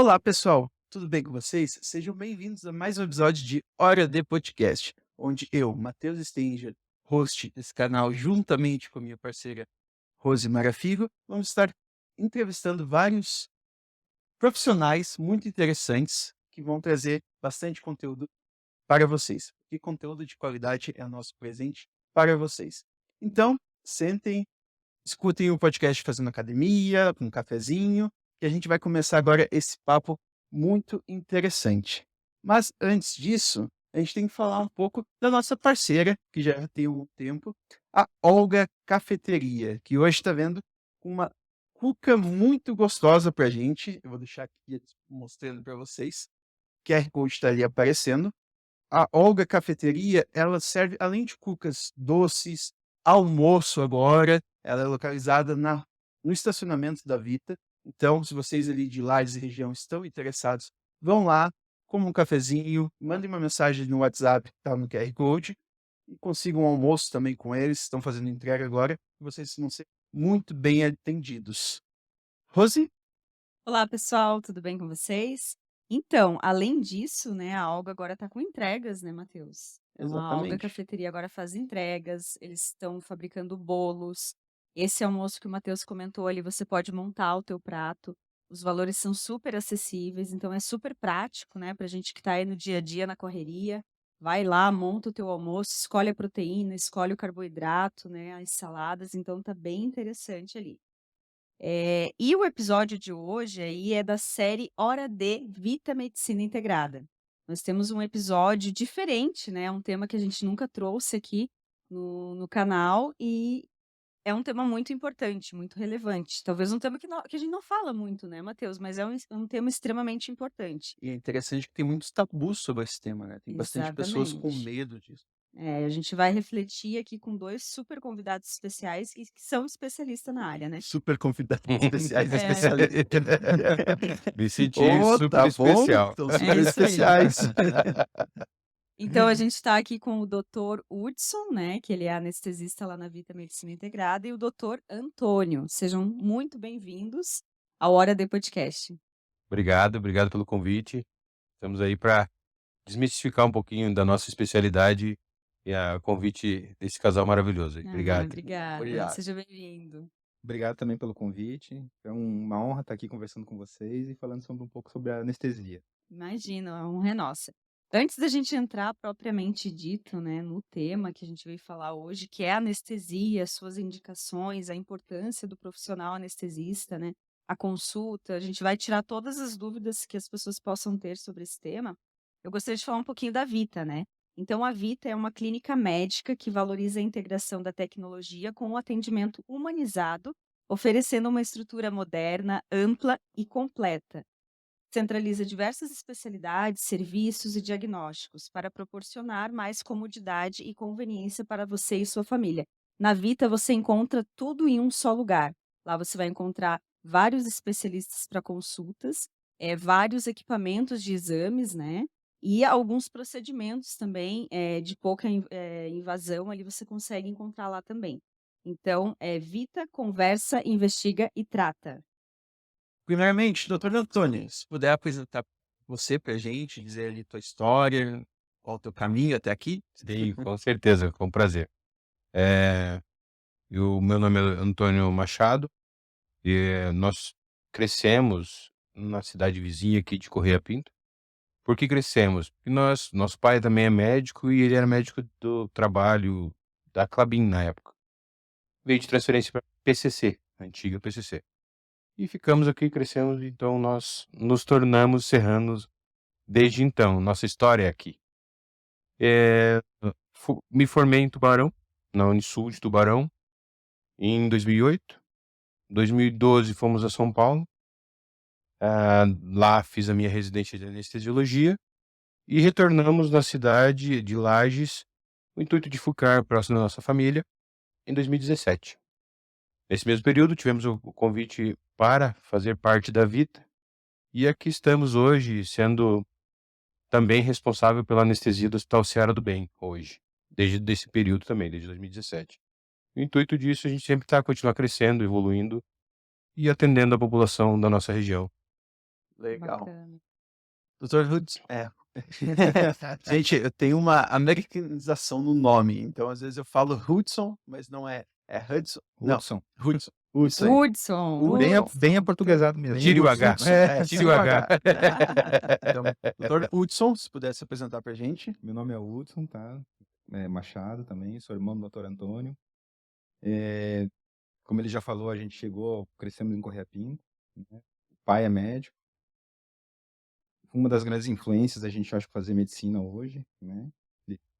Olá, pessoal, tudo bem com vocês? Sejam bem-vindos a mais um episódio de Hora de Podcast, onde eu, Matheus Stenger, host desse canal, juntamente com a minha parceira Rose Marafigo, vamos estar entrevistando vários profissionais muito interessantes que vão trazer bastante conteúdo para vocês. E conteúdo de qualidade é o nosso presente para vocês. Então, sentem, escutem o podcast fazendo academia, com um cafezinho, e a gente vai começar agora esse papo muito interessante. Mas antes disso, a gente tem que falar um pouco da nossa parceira, que já tem um tempo, a Olga Cafeteria, que hoje está vendo uma cuca muito gostosa para a gente. Eu vou deixar aqui mostrando para vocês. O QR Code está ali aparecendo. A Olga Cafeteria, ela serve, além de cucas doces, almoço agora, ela é localizada no estacionamento da Vita. Então, se vocês ali de Lages e região estão interessados, vão lá, comam um cafezinho, mandem uma mensagem no WhatsApp, que tá no QR Code, e consigam um almoço também com eles, estão fazendo entrega agora, e vocês vão ser muito bem atendidos. Rose? Olá, pessoal, tudo bem com vocês? Então, além disso, né, a Olga agora está com entregas, né, Matheus? Então, a Olga Exatamente. Cafeteria agora faz entregas, eles estão fabricando bolos. Esse almoço que o Matheus comentou ali, você pode montar o teu prato. Os valores são super acessíveis, então é super prático, né, pra gente que está aí no dia a dia, na correria. Vai lá, monta o teu almoço, escolhe a proteína, escolhe o carboidrato, né, as saladas, então tá bem interessante ali. E o episódio de hoje aí é da série Hora D Vita Medicina Integrada. Nós temos um episódio diferente, né, um tema que a gente nunca trouxe aqui no canal e é um tema muito importante, muito relevante. Talvez um tema que a gente não fala muito, né, Matheus, mas é um tema extremamente importante. E é interessante que tem muitos tabus sobre esse tema, né? Tem bastante pessoas com Exatamente. medo disso. A gente vai refletir aqui com 2 super convidados especiais que são especialistas na área, né. Super convidados especiais, especialistas. Me senti Oh, super tá bom, especial. estão É super isso aí. especiais. Então a gente está aqui com o doutor Hudson, né, que ele é anestesista lá na Vita Medicina Integrada, e o doutor Antônio. Sejam muito bem-vindos ao Hora D Podcast. Obrigado pelo convite. Estamos aí para desmistificar um pouquinho da nossa especialidade e a convite desse casal maravilhoso aí. Obrigado. Obrigada. Obrigado. Seja bem-vindo. Obrigado também pelo convite. É uma honra estar aqui conversando com vocês e falando sobre um pouco sobre a anestesia. Imagina, a honra é nossa. Antes da gente entrar propriamente dito, né, no tema que a gente veio falar hoje, que é a anestesia, suas indicações, a importância do profissional anestesista, né, a consulta, a gente vai tirar todas as dúvidas que as pessoas possam ter sobre esse tema. Eu gostaria de falar um pouquinho da Vita, né? Então, a Vita é uma clínica médica que valoriza a integração da tecnologia com o atendimento humanizado, oferecendo uma estrutura moderna, ampla e completa. Centraliza diversas especialidades, serviços e diagnósticos para proporcionar mais comodidade e conveniência para você e sua família. Na Vita, você encontra tudo em um só lugar. Lá você vai encontrar vários especialistas para consultas, vários equipamentos de exames, né? E alguns procedimentos também de pouca invasão, ali você consegue encontrar lá também. Então, Vita, conversa, investiga e trata. Primeiramente, doutor Antônio, se puder apresentar você pra gente, dizer ali tua história, qual o teu caminho até aqui. Sim, com certeza, com prazer. É, e o meu nome é Antônio Machado e nós crescemos na cidade vizinha aqui de Correia Pinto. Por que crescemos? Porque nosso pai também é médico e ele era médico do trabalho da Klabin na época. Veio de transferência para PCC, a antiga PCC. E ficamos aqui, crescemos, então nós nos tornamos serranos desde então. Nossa história é aqui. Me formei em Tubarão, na Unisul de Tubarão, em 2008. 2012 fomos a São Paulo. Lá fiz a minha residência de anestesiologia e retornamos na cidade de Lages, no intuito de ficar próximo da nossa família, em 2017. Nesse mesmo período, tivemos o convite para fazer parte da Vita, e aqui estamos hoje, sendo também responsável pela anestesia do Hospital Seara do Bem, hoje, desde esse período também, desde 2017. O intuito disso, a gente sempre está continuar crescendo, evoluindo e atendendo a população da nossa região. Legal. Bacana. Doutor Hudson, gente, eu tenho uma americanização no nome, então às vezes eu falo Hudson, mas não é, é Hudson, não, Hudson. Hudson, isso Hudson. aí, Hudson, Bem, Hudson, bem Hudson. aportuguesado mesmo. Tire o H. Hudson, é, Tire o H. Então, doutor Hudson, se pudesse apresentar pra gente. Meu nome é Hudson, tá? Machado também, sou irmão do doutor Antônio. É, como ele já falou, a gente crescemos em Correia Pinto, né? O pai é médico. Uma das grandes influências da gente, acho, fazer medicina hoje, né?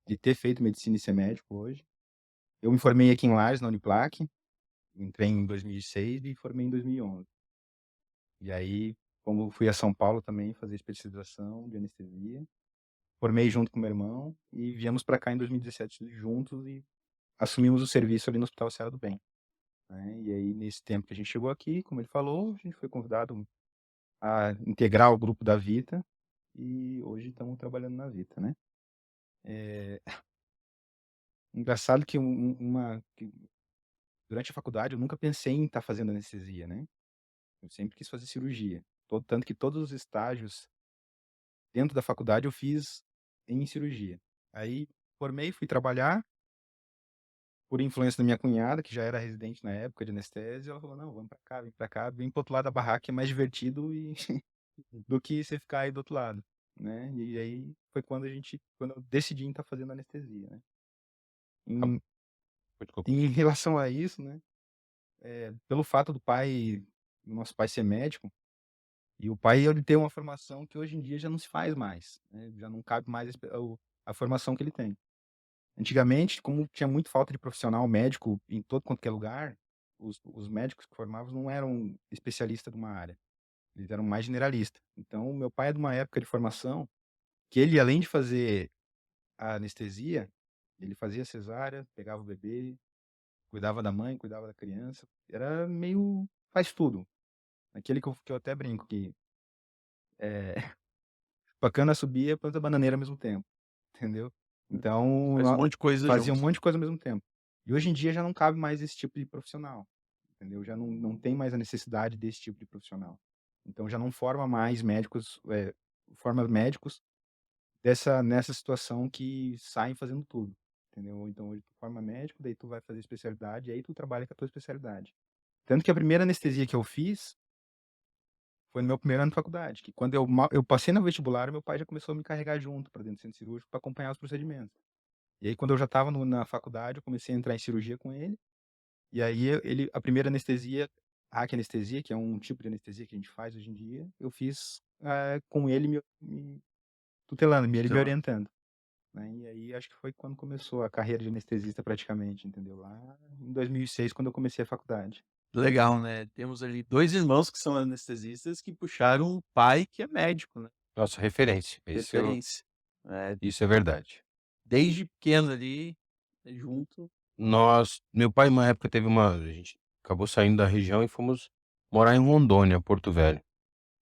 De ter feito medicina e ser médico hoje. Eu me formei aqui em Lages, na Uniplac, entrei em 2006 e formei em 2011. E aí, como fui a São Paulo também fazer especialização de anestesia, formei junto com meu irmão e viemos para cá em 2017 juntos e assumimos o serviço ali no Hospital Serra do Bem, né? E aí, nesse tempo que a gente chegou aqui, como ele falou, a gente foi convidado a integrar o grupo da Vita e hoje estamos trabalhando na Vita, né? É engraçado que durante a faculdade eu nunca pensei em estar fazendo anestesia, né? Eu sempre quis fazer cirurgia. Tanto que todos os estágios dentro da faculdade eu fiz em cirurgia. Aí formei, fui trabalhar, por influência da minha cunhada, que já era residente na época de anestesia, ela falou, não, vamos pra cá, vem pro outro lado da barraca, que é mais divertido do que você ficar aí do outro lado, né? E aí foi quando eu decidi em estar fazendo anestesia, né? Em, em relação a isso, né? Pelo fato do nosso pai ser médico, e o pai ele tem uma formação que hoje em dia já não se faz mais, né? Já não cabe mais a formação que ele tem. Antigamente, como tinha muito falta de profissional médico em todo quanto que é lugar, os médicos que formavam não eram especialistas de uma área, eles eram mais generalistas. Então, meu pai é de uma época de formação que ele, além de fazer a anestesia, ele fazia cesárea, pegava o bebê, cuidava da mãe, cuidava da criança, era meio faz tudo. Aquele que eu até brinco que bacana subia, planta bananeira ao mesmo tempo, entendeu? Então, Faz um monte de coisa fazia um junto. monte de coisa ao mesmo tempo. E hoje em dia já não cabe mais esse tipo de profissional, entendeu? Já não tem mais a necessidade desse tipo de profissional. Então já não forma mais médicos, forma médicos nessa situação que saem fazendo tudo, entendeu? Então hoje tu forma médico, daí tu vai fazer especialidade, e aí tu trabalha com a tua especialidade. Tanto que a primeira anestesia que eu fiz foi no meu primeiro ano de faculdade, que quando eu passei no vestibular, meu pai já começou a me carregar junto para dentro do centro cirúrgico para acompanhar os procedimentos. E aí, quando eu já estava na faculdade, eu comecei a entrar em cirurgia com ele. E aí, a primeira anestesia, a raquianestesia, que é um tipo de anestesia que a gente faz hoje em dia, eu fiz com ele me tutelando, ele me Então, orientando, né? E aí, acho que foi quando começou a carreira de anestesista praticamente, entendeu? Lá em 2006, quando eu comecei a faculdade. legal, né? Temos ali 2 irmãos que são anestesistas que puxaram o pai que é médico, né? Nossa, referência. Referência. É, Isso é verdade. desde pequeno ali, junto. Meu pai, uma época, a gente acabou saindo da região e fomos morar em Rondônia, Porto Velho.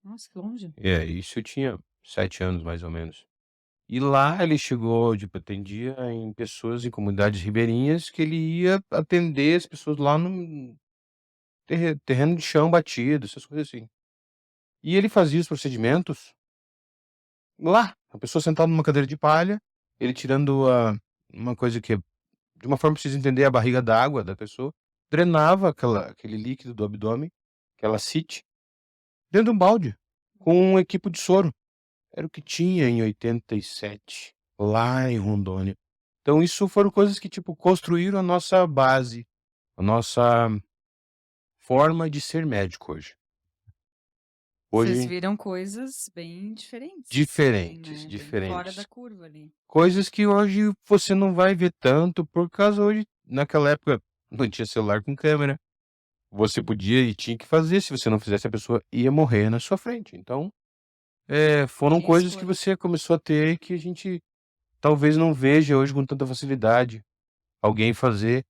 Nossa, que longe. Isso eu tinha 7 anos, mais ou menos. E lá ele chegou, tipo, atendia em pessoas em comunidades ribeirinhas que ele ia atender as pessoas lá no terreno de chão batido, essas coisas assim. E ele fazia os procedimentos lá, a pessoa sentada numa cadeira de palha, ele tirando uma coisa que, de uma forma precisa entender, a barriga d'água da pessoa, drenava aquele líquido do abdômen, aquela CIT, dentro de um balde, com um equipo de soro. Era o que tinha em 87, lá em Rondônia. Então isso foram coisas que, tipo, construíram a nossa base, a nossa forma de ser médico hoje. Vocês Hoje, viram coisas bem diferentes, assim, diferentes, né? Bem fora da diferentes. curva ali. Coisas que hoje você não vai ver tanto, por causa hoje, naquela época, não tinha celular com câmera. Você podia e tinha que fazer, se você não fizesse, a pessoa ia morrer na sua frente. Então, foram Tinha coisas que escolha. você começou a ter que a gente talvez não veja hoje com tanta facilidade alguém fazer,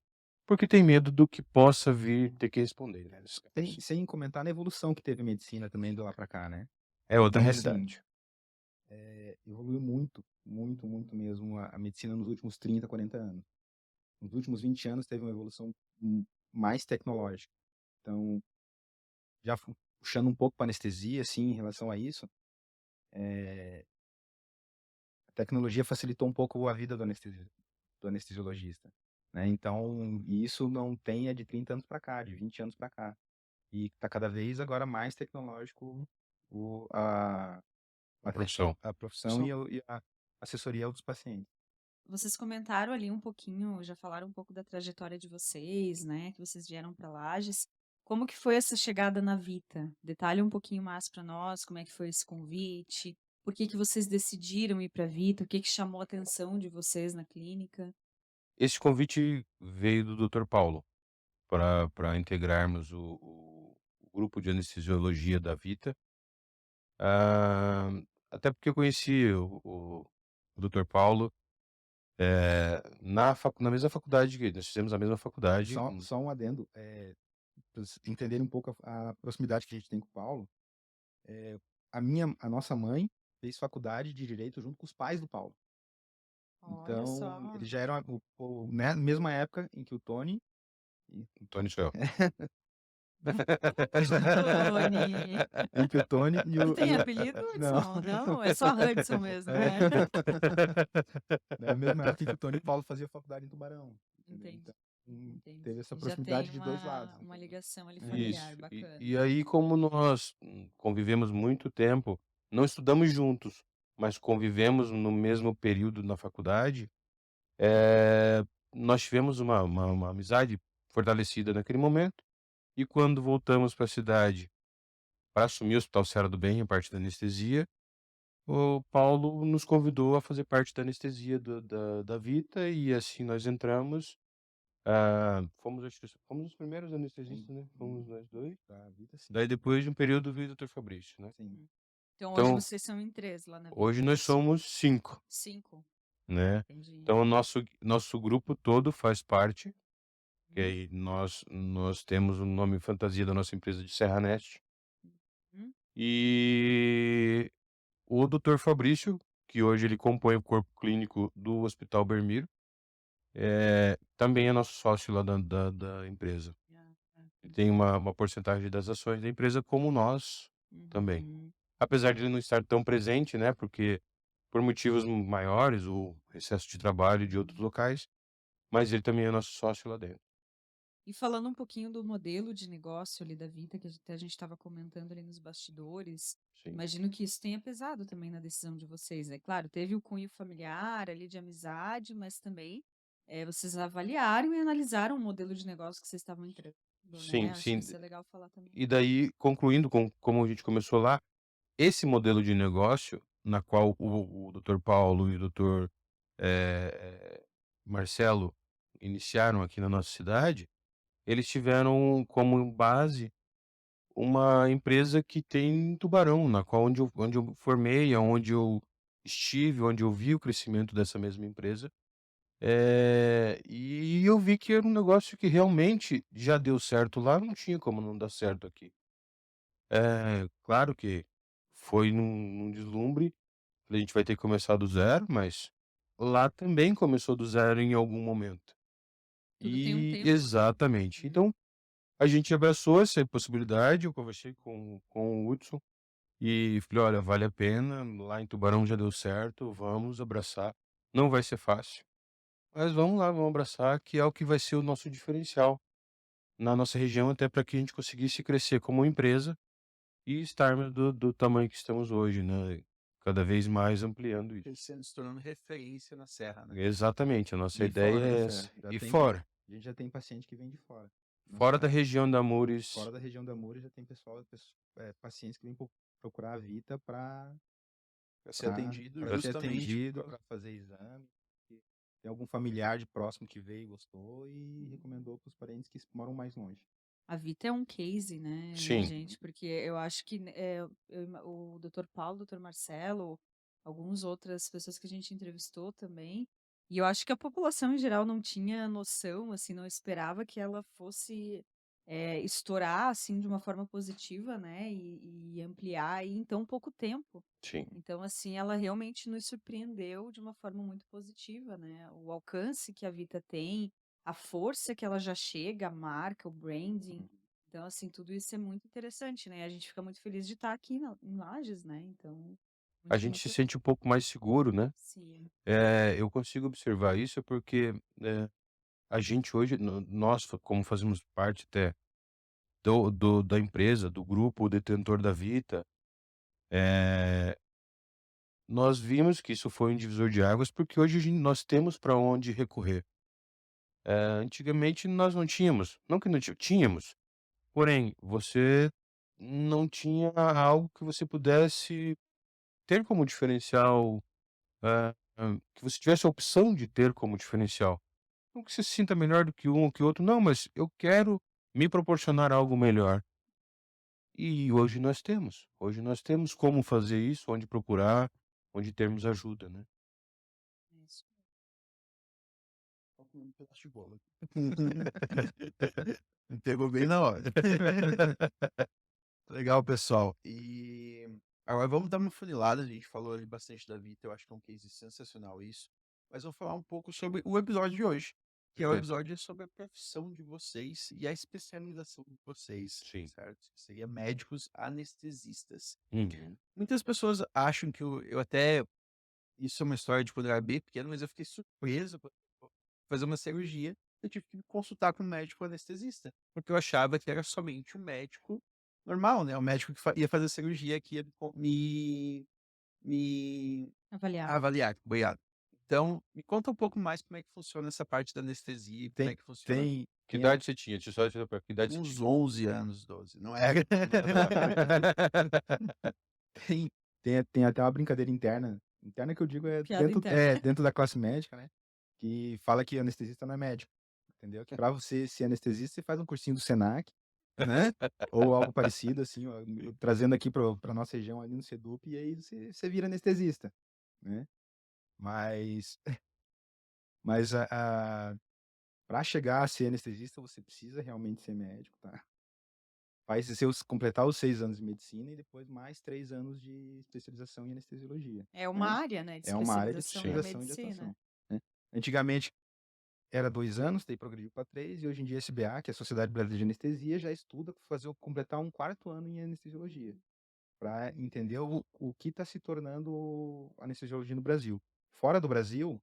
porque tem medo do que possa vir ter que responder, né, nesses casos. Sem comentar na evolução que teve a medicina também de lá para cá, né? É outra Então, assim, realidade. evoluiu muito, muito, muito mesmo a medicina nos últimos 30, 40 anos. Nos últimos 20 anos teve uma evolução mais tecnológica. Então, puxando um pouco para anestesia, assim, em relação a isso, é, a tecnologia facilitou um pouco a vida do anestesiologista, né? Então, e isso não tem é de 30 anos para cá, de 20 anos para cá. E está cada vez agora mais tecnológico o, a, A profissão. a profissão e a assessoria dos pacientes. Vocês comentaram ali um pouquinho, já falaram um pouco da trajetória de vocês, né? Que vocês vieram para Lages. Como que foi essa chegada na Vita? Detalhe um pouquinho mais para nós, como é que foi esse convite? Por que que vocês decidiram ir para a Vita? O que que chamou a atenção de vocês na clínica? Esse convite veio do Dr. Paulo para integrarmos o grupo de anestesiologia da Vita. Ah, até porque eu conheci o Dr. Paulo na mesma faculdade que nós fizemos a mesma faculdade. Só um adendo, para vocês entenderem um pouco a proximidade que a gente tem com o Paulo, a nossa mãe fez faculdade de Direito junto com os pais do Paulo. Olha só. Então, eles já eram na mesma época em que o Tony Antônio Céu. Tony. em que o Tony e Tu o tem apelido, Hudson? Não, é só Hudson mesmo, né? na mesma época em que o Tony e o Paulo faziam faculdade em Tubarão, entendeu? Entendi. Então, Entendi. teve essa Já proximidade tem de dois lados. uma ligação ali Isso. familiar, bacana. E aí, como nós convivemos muito tempo, não estudamos juntos, mas convivemos no mesmo período na faculdade, nós tivemos uma amizade fortalecida naquele momento. E quando voltamos para a cidade para assumir o Hospital Serra do Bem, a parte da anestesia, o Paulo nos convidou a fazer parte da anestesia da Vita, e assim nós entramos. Acho que fomos os primeiros anestesistas, né? Fomos nós dois. Da vida, sim. Daí depois de um período veio o Dr. Fabrício, né? Sim. Então hoje Então, vocês são em 3 lá na Vita. hoje nós somos 5, 5, né? entendi. Então o nosso grupo todo faz parte, que Uhum. aí nós temos o nome fantasia da nossa empresa de Serranest. Uhum. E o Dr. Fabrício, que hoje ele compõe o corpo clínico do Hospital Bermiro, também é nosso sócio lá da empresa. Ele tem uma porcentagem das ações da empresa como nós também. Uhum. Apesar de ele não estar tão presente, né, porque por motivos maiores, o excesso de trabalho de outros locais, mas ele também é nosso sócio lá dentro. E falando um pouquinho do modelo de negócio ali da Vita, que a gente estava comentando ali nos bastidores, Sim. imagino que isso tenha pesado também na decisão de vocês, né? Claro, teve o cunho familiar ali de amizade, mas também vocês avaliaram e analisaram o modelo de negócio que vocês estavam entrando, Sim, né? Acho que sim. isso é legal falar também. E daí, concluindo como a gente começou lá, esse modelo de negócio, na qual o Dr. Paulo e o Dr. Marcelo iniciaram aqui na nossa cidade, eles tiveram como base uma empresa que tem em Tubarão, na qual onde eu formei, onde eu estive, onde eu vi o crescimento dessa mesma empresa. E eu vi que era um negócio que realmente já deu certo lá, não tinha como não dar certo aqui. Claro que foi num deslumbre, a gente vai ter que começar do zero, mas lá também começou do zero em algum momento. Tudo tem um tempo, Exatamente. né? Então, a gente abraçou essa possibilidade, eu conversei com o Hudson e falei: "Olha, vale a pena, lá em Tubarão já deu certo, vamos abraçar. Não vai ser fácil, mas vamos lá, vamos abraçar, que é o que vai ser o nosso diferencial na nossa região, até para que a gente conseguisse crescer como empresa e estarmos do tamanho que estamos hoje, né, cada vez mais ampliando isso." Crescendo, se tornando referência na Serra, né? Exatamente, a nossa E ideia fora é da essa. Serra, já E tem fora A gente já tem paciente que vem de fora. Não da está região da Mures. Fora da região da Moura já tem pacientes que vêm procurar a Vita para Ser atendido ser justamente atendido, para fazer exame. Que tem algum familiar de próximo que veio, gostou e recomendou para os parentes que moram mais longe. A Vita é um case, né, Sim. gente? Porque eu acho que o Dr. Paulo, o Dr. Marcelo, algumas outras pessoas que a gente entrevistou também, e eu acho que a população em geral não tinha noção, assim, não esperava que ela fosse estourar, assim, de uma forma positiva, né, e ampliar aí em tão pouco tempo. Sim. Então, assim, ela realmente nos surpreendeu de uma forma muito positiva, né? O alcance que a Vita tem, a força que ela já chega, a marca, o branding. Então, assim, tudo isso é muito interessante, né? A gente fica muito feliz de estar aqui em Lages, né? Então, A muito, gente se muito, sente um pouco mais seguro, né? sim. Eu consigo observar isso porque, a gente hoje, nós como fazemos parte até da empresa, do grupo detentor da Vita, eh, nós vimos que isso foi um divisor de águas, porque hoje nós temos para onde recorrer. Antigamente nós não tínhamos, não que não tínhamos, porém, você não tinha algo que você pudesse ter como diferencial, que você tivesse a opção de ter como diferencial. Não que você se sinta melhor do que um ou que outro, não, mas eu quero me proporcionar algo melhor. E hoje nós temos como fazer isso, onde procurar, onde termos ajuda, né. É isso. Tô comendo um pedaço de bolo aqui. Me pegou bem na hora. Legal, pessoal. E agora vamos dar uma funilada. A gente falou ali bastante da Vita, eu acho que é um case sensacional isso. Mas vamos falar um pouco sobre o episódio de hoje, que é o Perfeito. episódio sobre a profissão de vocês e a especialização de vocês, Sim. certo? Que seria médicos anestesistas. Uhum. Muitas pessoas acham que eu até. Isso é uma história de quando eu era bem pequeno, mas eu fiquei surpreso quando eu fui fazer uma cirurgia. Eu tive que me consultar com um médico anestesista, porque eu achava que era somente um médico normal, né? O médico que ia fazer cirurgia que ia me Avaliar. avaliar. Obrigado. Então, me conta um pouco mais como é que funciona essa parte da anestesia, como Tem, é que funciona tem, Que tem a- idade você tinha? Deixa eu só te que idade você uns tinha? 11 anos, 12, não era? tem, tem até uma brincadeira interna que eu digo Piada interna. dentro da classe médica, né? Que fala que anestesista não é médico, entendeu? Que para você ser anestesista, você faz um cursinho do Senac, né? Ou algo parecido, assim, ó, trazendo aqui para nossa região ali no Sedup, e aí você vira anestesista, né? Mas, mas para chegar a ser anestesista, você precisa realmente ser médico, tá? Completar os 6 anos de medicina e depois mais 3 anos de especialização em anestesiologia, É uma né? área, né, de É uma área de especialização da Sim. especialização e de medicina. atuação, né? Antigamente era 2 anos, daí progrediu para 3 e hoje em dia a SBA, que é a Sociedade Brasileira de Anestesia, já estuda completar um 4º ano em anestesiologia, para entender o que está se tornando a anestesiologia no Brasil. Fora do Brasil,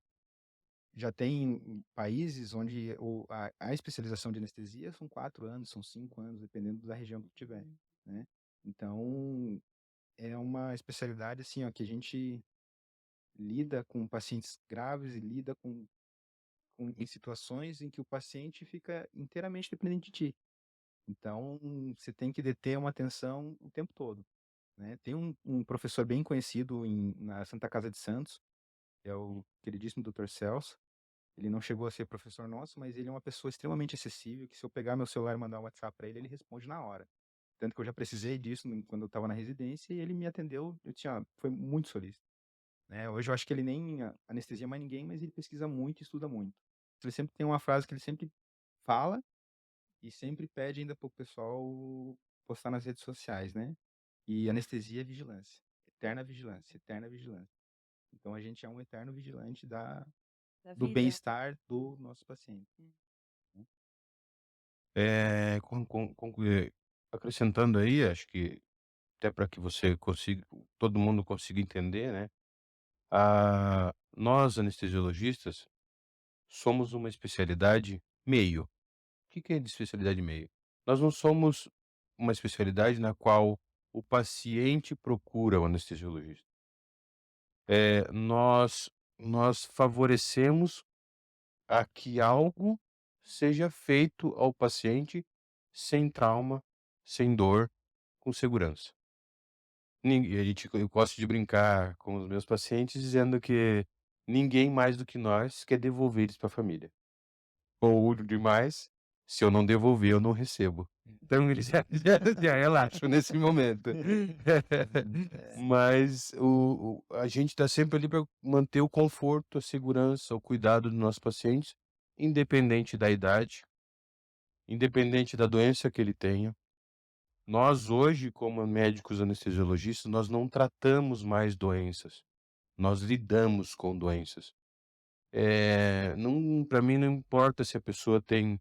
já tem países onde a especialização de anestesia são 4 anos, são 5 anos, dependendo da região que tiver, né? Então, é uma especialidade, assim, ó, que a gente lida com pacientes graves e lida em situações em que o paciente fica inteiramente dependente de ti. Então, você tem que deter uma atenção o tempo todo, né? Tem um professor bem conhecido na Santa Casa de Santos, é o queridíssimo Dr. Celso. Ele não chegou a ser professor nosso, mas ele é uma pessoa extremamente acessível, que se eu pegar meu celular e mandar um WhatsApp para ele, ele responde na hora. Tanto que eu já precisei disso quando eu estava na residência e ele me atendeu, foi muito solícito, né? Hoje eu acho que ele nem anestesia mais ninguém, mas ele pesquisa muito e estuda muito. Ele sempre tem uma frase que ele sempre fala e sempre pede ainda para o pessoal postar nas redes sociais, né? E anestesia é vigilância, eterna vigilância, eterna vigilância. Então a gente é um eterno vigilante Da do vida. bem-estar do nosso paciente. Acrescentando aí, acho que até para que todo mundo consiga entender, né, nós anestesiologistas somos uma especialidade meio. O que que é de especialidade meio? Nós não somos uma especialidade na qual o paciente procura o anestesiologista. Nós favorecemos a que algo seja feito ao paciente sem trauma, sem dor, com segurança. Eu gosto de brincar com os meus pacientes dizendo que ninguém mais do que nós quer devolver eles para a família. Ou demais, se eu não devolver, eu não recebo. Então eles já relaxam nesse momento. Mas a gente está sempre ali para manter o conforto, a segurança, o cuidado dos nossos pacientes, independente da idade, independente da doença que ele tenha. Nós hoje, como médicos anestesiologistas, nós não tratamos mais doenças, nós lidamos com doenças. Não, para mim não importa se a pessoa tem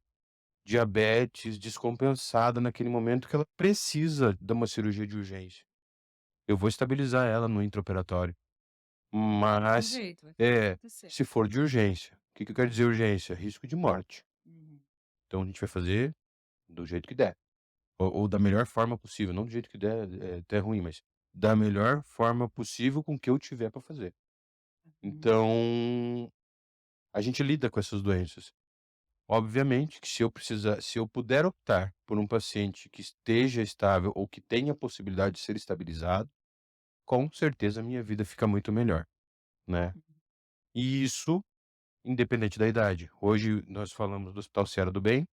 diabetes descompensada naquele momento que ela precisa de uma cirurgia de urgência. Eu vou estabilizar ela no intraoperatório. Não tem Mas, jeito, vai é, acontecer. se for de urgência. O que que eu quero dizer urgência? Risco de morte. Uhum. Então a gente vai fazer do jeito que der. Ou da melhor forma possível, não do jeito que der, até ruim, mas da melhor forma possível com o que eu tiver para fazer. Uhum. Então, a gente lida com essas doenças. Obviamente que se eu puder optar por um paciente que esteja estável ou que tenha a possibilidade de ser estabilizado, com certeza a minha vida fica muito melhor, né. E isso independente da idade. Hoje nós falamos do Hospital Seara do Bem,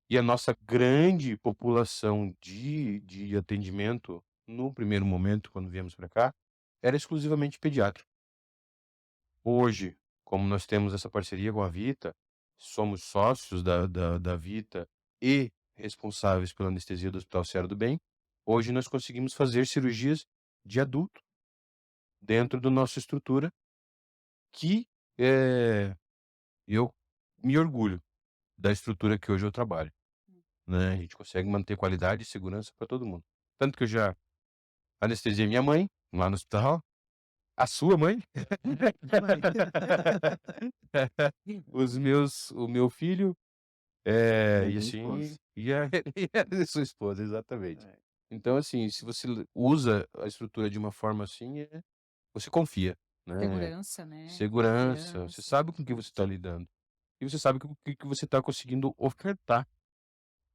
e a nossa grande população de atendimento, no primeiro momento, quando viemos para cá, era exclusivamente pediátrico. Hoje, como nós temos essa parceria com a Vita, somos sócios da Vita e responsáveis pela anestesia do Hospital Seara do Bem, hoje nós conseguimos fazer cirurgias de adulto dentro da nossa estrutura que, eu me orgulho da estrutura que hoje eu trabalho, né, a gente consegue manter qualidade e segurança para todo mundo. Tanto que eu já anestesiei minha mãe, lá no hospital, a sua mãe, Mãe. o meu filho, E a e minha assim, esposa. e a sua esposa, exatamente. É. Então assim, se você usa a estrutura de uma forma assim, você confia, né, Segurança, né? segurança, você Confiança, sabe com o que você está importante. lidando, e você sabe com o que você está conseguindo ofertar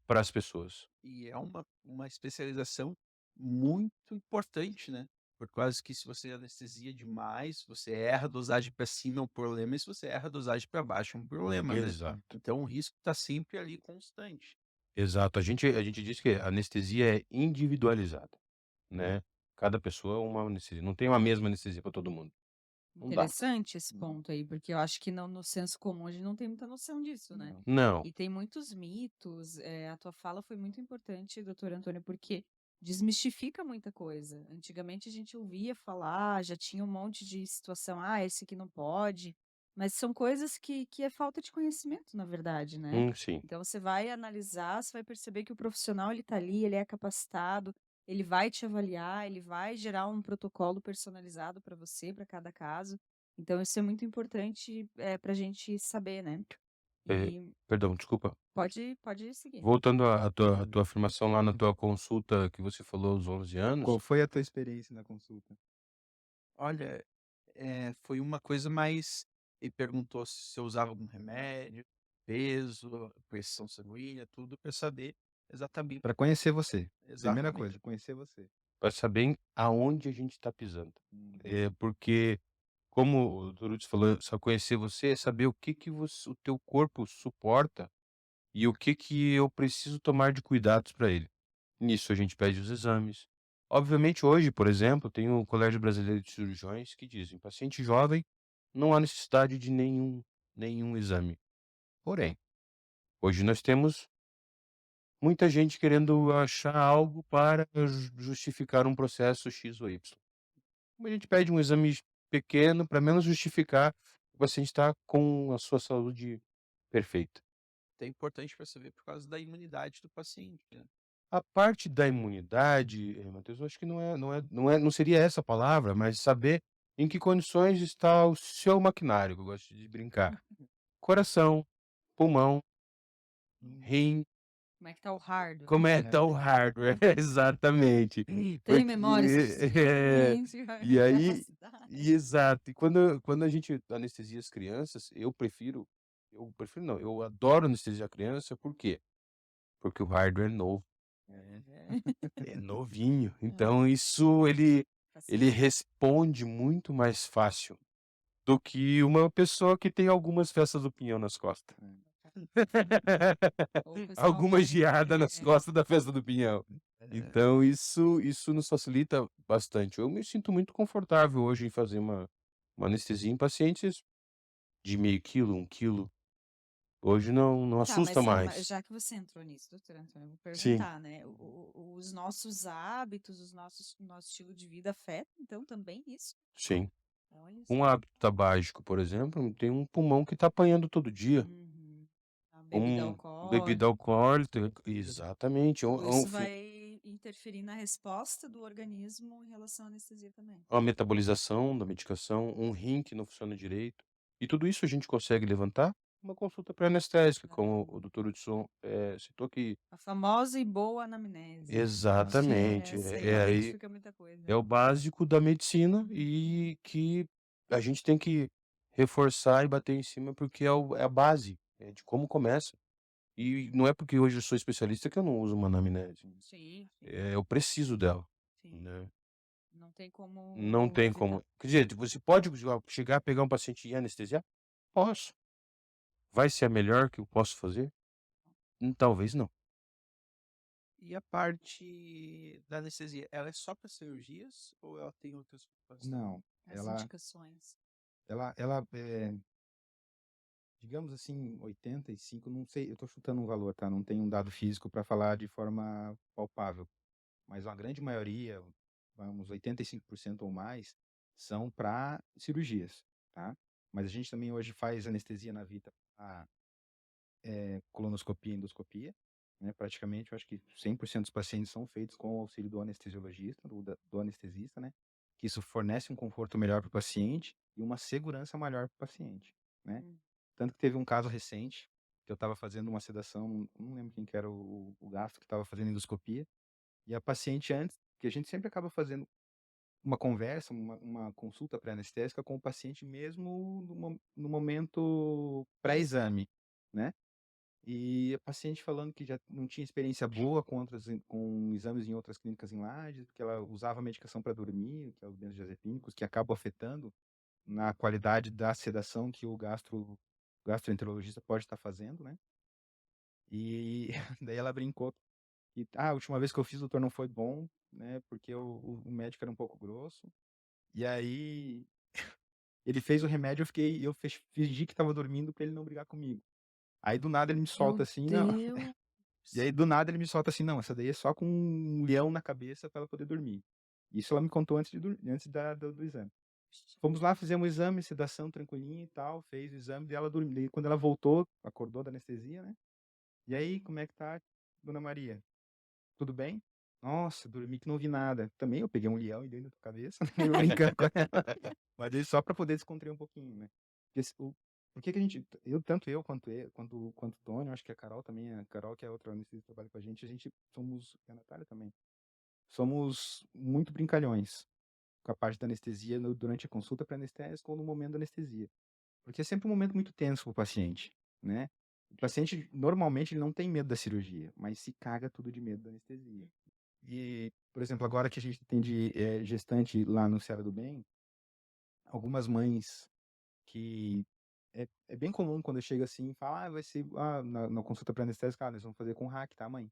para as pessoas. E é uma especialização muito importante, né, por causa que se você anestesia demais, você erra a dosagem para cima é um problema, e se você erra a dosagem para baixo é um problema, né. Exato. Então o risco está sempre ali constante. Exato, a gente diz que a anestesia é individualizada, né, cada pessoa é uma anestesia, não tem uma mesma anestesia para todo mundo, não dá. Interessante esse Não, ponto aí, porque eu acho que no senso comum a gente não tem muita noção disso, né? não. Não, E tem muitos mitos, a tua fala foi muito importante, doutor Antônio, porque desmistifica muita coisa. Antigamente a gente ouvia falar, já tinha um monte de situação, esse aqui não pode, mas são coisas que é falta de conhecimento, na verdade, né? sim, Então você vai analisar, você vai perceber que o profissional ele tá ali, ele é capacitado, ele vai te avaliar, ele vai gerar um protocolo personalizado para você, para cada caso. Então isso é muito importante, para a gente saber, né? eh, E perdão, desculpa, pode seguir. voltando à tua afirmação lá na tua consulta que você falou aos 11 Qual anos, foi a tua experiência na consulta? Olha, foi uma coisa mais ele perguntou se eu usava algum remédio, peso, pressão sanguínea, tudo para saber exatamente Para conhecer você. Primeira exatamente. coisa, conhecer você. para saber aonde a gente está pisando. Uhum. Porque como o Dr. Lutz falou, só conhecer você é saber o que que o teu corpo suporta e o que que eu preciso tomar de cuidados para ele. Nisso a gente pede os exames. Obviamente hoje, por exemplo, tem o Colégio Brasileiro de Cirurgiões que dizem: paciente jovem, não há necessidade de nenhum exame. Porém, hoje nós temos muita gente querendo achar algo para justificar um processo X ou Y. Como a gente pede um exame pequeno para menos justificar que o paciente está com a sua saúde perfeita. É importante para saber por causa da imunidade do paciente, né. A parte da imunidade, Matheus, eu acho que não seria essa a palavra, mas saber em que condições está o seu maquinário, que eu gosto de brincar. Coração, pulmão, Hum. rim, Como é que tá o hardware? como é que tá o hardware, exatamente. Tem memória Porque suficiente? e aí Capacidade? exato. E quando a gente anestesia as crianças, eu prefiro não, eu adoro anestesiar a criança, por quê? Porque o hardware é novo. É novinho, então isso ele Facilita. responde muito mais fácil do que uma pessoa que tem algumas festas do pinhão nas costas. Ou o pessoal Alguma vai geada nas costas da festa do pinhão. É, Então isso nos facilita bastante. Eu me sinto muito confortável hoje em fazer uma anestesia em pacientes de meio quilo, 1 quilo. Hoje não Tá, assusta mas mais. já que você entrou nisso, doutor Antônio, eu vou Sim, perguntar, né? Os nossos hábitos, nosso estilo de vida afeta, então, também isso? sim. Olha Um só. hábito tabágico, por exemplo, tem um pulmão que está apanhando todo dia. Uhum. bebida bebida alcoólica, alcoólica, exatamente, tudo isso vai interferir na resposta do organismo em relação à anestesia também. a metabolização da medicação, um rim que não funciona direito. E tudo isso a gente consegue levantar uma consulta pré-anestésica, como o doutor Hudson citou que A famosa e boa anamnese, né? exatamente, Essa aí aí identifica muita coisa. é o básico da medicina e que a gente tem que reforçar e bater em cima porque é a base, de como começa. E não é porque hoje eu sou especialista que eu não uso uma anamnese. Sim, sim, Eu preciso dela, sim. né. Não tem Não como tem evitar. como quer dizer, você pode chegar, pegar um paciente e anestesiar? Posso. Vai ser a melhor que eu posso fazer? Talvez não. E a parte da anestesia, ela é só para cirurgias ou ela tem outras funções também? Não, As ela indicações. ela, digamos assim, 85, não sei, eu tô chutando um valor, tá, não tenho um dado físico para falar de forma palpável, mas uma grande maioria, uns 85% ou mais, são para cirurgias, tá. Mas a gente também hoje faz anestesia na Vita pra colonoscopia e endoscopia, né, praticamente eu acho que 100% dos pacientes são feitos com o auxílio do anestesiologista, do anestesista, né, que isso fornece um conforto melhor para o paciente e uma segurança maior para o paciente, né. Hum. Tanto que teve um caso recente, que eu estava fazendo uma sedação, não lembro quem que era o gastro que estava fazendo endoscopia, e a paciente antes, que a gente sempre acaba fazendo uma conversa, uma consulta pré-anestésica com o paciente mesmo no momento pré-exame, né. E a paciente falando que já não tinha experiência boa com exames em outras clínicas em Lages, porque ela usava medicação para dormir, que é os benzodiazepínicos, que acabam afetando na qualidade da sedação que o gastroenterologista pode estar fazendo, né. E daí ela brincou que: "Ah, a última vez que eu fiz, doutor, não foi bom, né, porque o médico era um pouco grosso". E aí ele fez o remédio, eu fingi que estava dormindo para ele não brigar comigo. Aí do nada ele me solta Meu assim: "Não". Deus! E aí, do nada, ele me solta assim: "Não, essa daí é só com um leão na cabeça pra ela poder dormir". Isso ela me contou antes do exame. Fomos lá, fizemos o exame, sedação tranquilinha e tal, fez o exame, e ela dormiu. Daí quando ela voltou, acordou da anestesia, né: "E aí, como é que tá, dona Maria? Tudo bem?". "Nossa, dormi que não vi nada". Também eu peguei um leão e dei na tua cabeça, né, eu brincando com ela. Mas aí só pra poder descontrair um pouquinho, né. Porque se o por que que a gente tanto eu quanto o Tônio, acho que a Carol também, a Carol que é outra anestesista que trabalha com a gente somos e a Natália também, somos muito brincalhões com a parte da anestesia durante a consulta pré-anestésica ou no momento da anestesia. Porque é sempre um momento muito tenso para o paciente, né. O paciente, normalmente, ele não tem medo da cirurgia, mas se caga tudo de medo da anestesia. E, por exemplo, agora que a gente atende, gestante lá no Seara do Bem, algumas mães que é bem comum quando eu chego assim e falo: "Ah, vai ser na consulta pré-anestésica, nós vamos fazer com hack, tá, mãe?".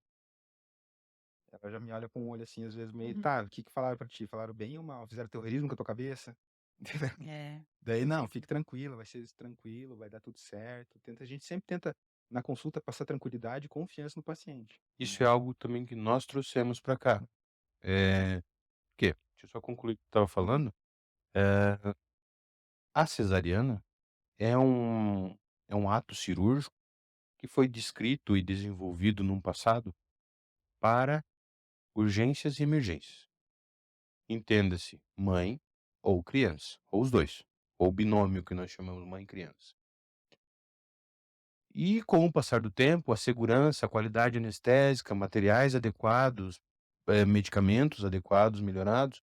Ela já me olha com um olho assim, às vezes meio: Uhum. "Tá, o que que falaram pra ti? Falaram bem ou mal? Fizeram terrorismo com a tua cabeça?". É. Daí: "Não, fique tranquila, vai ser tranquilo, vai dar tudo certo". A gente sempre tenta, na consulta, passar tranquilidade e confiança no paciente, Isso né. é algo também que nós trouxemos para cá. Que deixa eu só concluir o que eu estava falando, eh, a cesariana é um ato cirúrgico que foi descrito e desenvolvido num passado para urgências e emergências. Entenda-se, mãe ou criança, ou os 2, ou binômio que nós chamamos mãe e criança. E com o passar do tempo, a segurança, a qualidade anestésica, materiais adequados, medicamentos adequados, melhorados,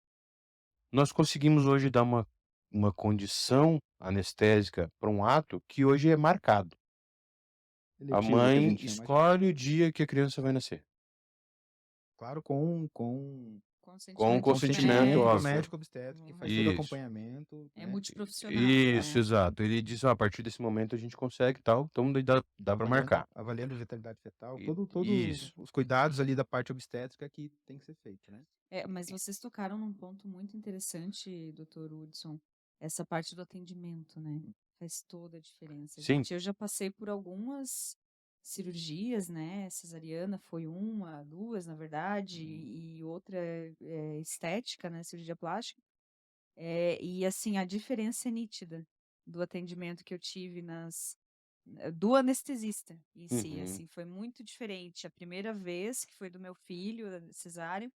nós conseguimos hoje dar uma condição anestésica para um ato que hoje é marcado. A Eletivo, que a mãe gente chama de escolhe o dia que a criança vai nascer, claro, com com o Consentimento do consentimento consentimento do óbvio. médico. médico obstetra, que faz todo o Isso. acompanhamento, É né, multiprofissional, Isso, né? exato. Ele diz: "Ó, a partir desse momento a gente consegue e tal", então daí dá para marcar. avaliando a vitalidade fetal, E todo isso. os cuidados ali da parte obstétrica que tem que ser feito, né. É, mas vocês tocaram num ponto muito interessante, doutor Hudson, essa parte do atendimento, né? Faz toda a diferença. Sim, Eu já passei por algumas cirurgias, né? Cesariana foi uma, duas, na verdade, Uhum. e outra estética, né? Cirurgia plástica. E assim, a diferença é nítida do atendimento que eu tive do anestesista em si, Uhum. assim, foi muito diferente. A primeira vez que foi do meu filho, cesárea,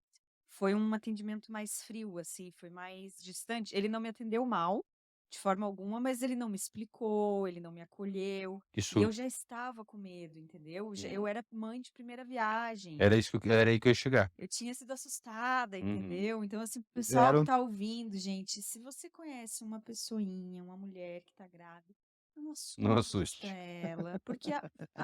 foi um atendimento mais frio, assim, foi mais distante. Ele não me atendeu mal, de forma alguma, mas ele não me explicou, ele não me acolheu. E Isso eu já estava com medo, entendeu? hum, Eu era mãe de primeira viagem. era isso que era aí que eu ia chegar. Eu tinha sido assustada, Uhum. entendeu? Então, assim, o Já pessoal era que um tá ouvindo, gente, se você conhece uma pessoinha, uma mulher que tá grávida, não Não assusta assuste. ela, porque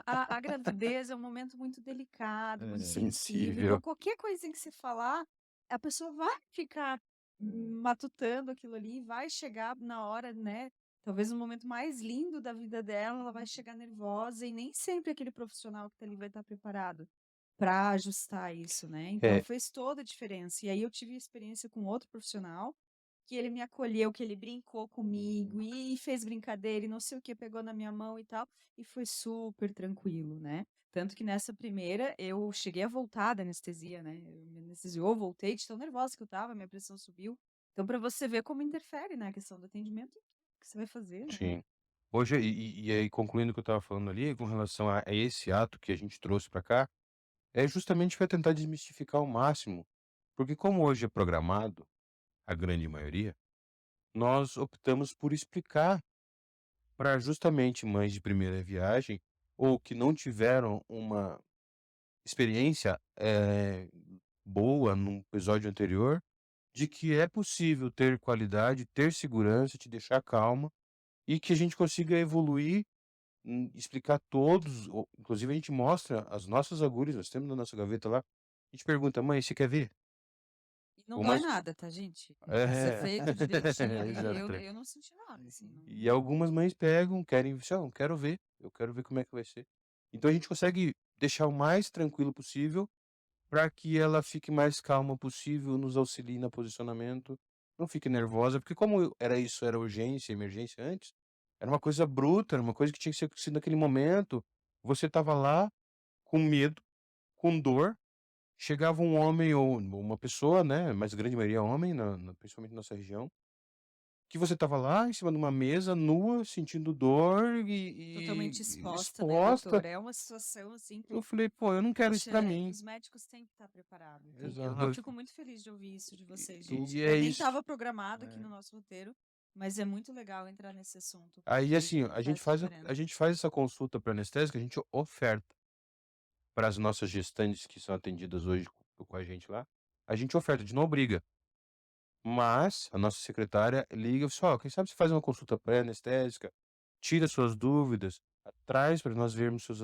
a gravidez é um momento muito delicado, muito é, sensível. Então, Sensível. qualquer coisinha que você falar, a pessoa vai ficar matutando aquilo ali, vai chegar na hora, né? Talvez no momento mais lindo da vida dela, ela vai chegar nervosa e nem sempre aquele profissional que tá ali vai estar preparado para ajustar isso, né? Então É, fez toda a diferença. E aí eu tive experiência com outro profissional que ele me acolheu, que ele brincou comigo e fez brincadeira e não sei o que, pegou na minha mão e tal, e foi super tranquilo, né? Tanto que nessa primeira eu cheguei a voltar da anestesia, né? Me anestesiou, voltei de tão nervosa que eu tava, minha pressão subiu. Então, para você ver como interfere, né, a questão do atendimento, o que você vai fazer, né? sim. Hoje e aí concluindo o que eu estava falando ali, com relação a esse ato que a gente trouxe para cá, é justamente para tentar desmistificar ao máximo, porque como hoje é programado, a grande maioria, nós optamos por explicar para justamente mães de primeira viagem, ou que não tiveram uma experiência, boa num episódio anterior, de que é possível ter qualidade, ter segurança, te deixar calma, e que a gente consiga evoluir, explicar todos inclusive a gente mostra as nossas agulhas, nós temos na nossa gaveta lá, a gente pergunta: "Mãe, você quer ver?" E não dói Umas nada, tá, gente? Isso é é, feito direitinho. exato. Eu não senti nada, assim, E não. algumas mães pegam, querem assim: "Ó, eu quero ver como é que vai ser". Então a gente consegue deixar o mais tranquilo possível, para que ela fique mais calma possível, nos auxilie no posicionamento, não fique nervosa, porque como era isso, era urgência, emergência antes, era uma coisa bruta, era uma coisa que tinha que ser acontecido naquele momento, você estava lá com medo, com dor, chegava um homem ou uma pessoa, né, mas a grande maioria é homem, principalmente na nossa região, que você estava lá em cima de uma mesa, nua, sentindo dor Totalmente e exposta, né, exposta. doutor? É uma situação, assim, Eu que, falei: "Pô, eu não quero isso poxa, pra mim". os médicos têm que estar preparados. Eu Exato. fico muito feliz de ouvir isso de vocês, tu, gente. E é Eu nem isso. estava programado aqui é, no nosso roteiro, mas é muito legal entrar nesse assunto, Aí, porque assim, a gente faz faz diferença. a gente faz essa consulta para anestésica, a gente oferta para as nossas gestantes que são atendidas hoje com a gente lá, a gente oferta, a gente não obriga, mas a nossa secretária liga e fala: "Ó, quem sabe você faz uma consulta pré-anestésica, tira suas dúvidas, traz para nós vermos seus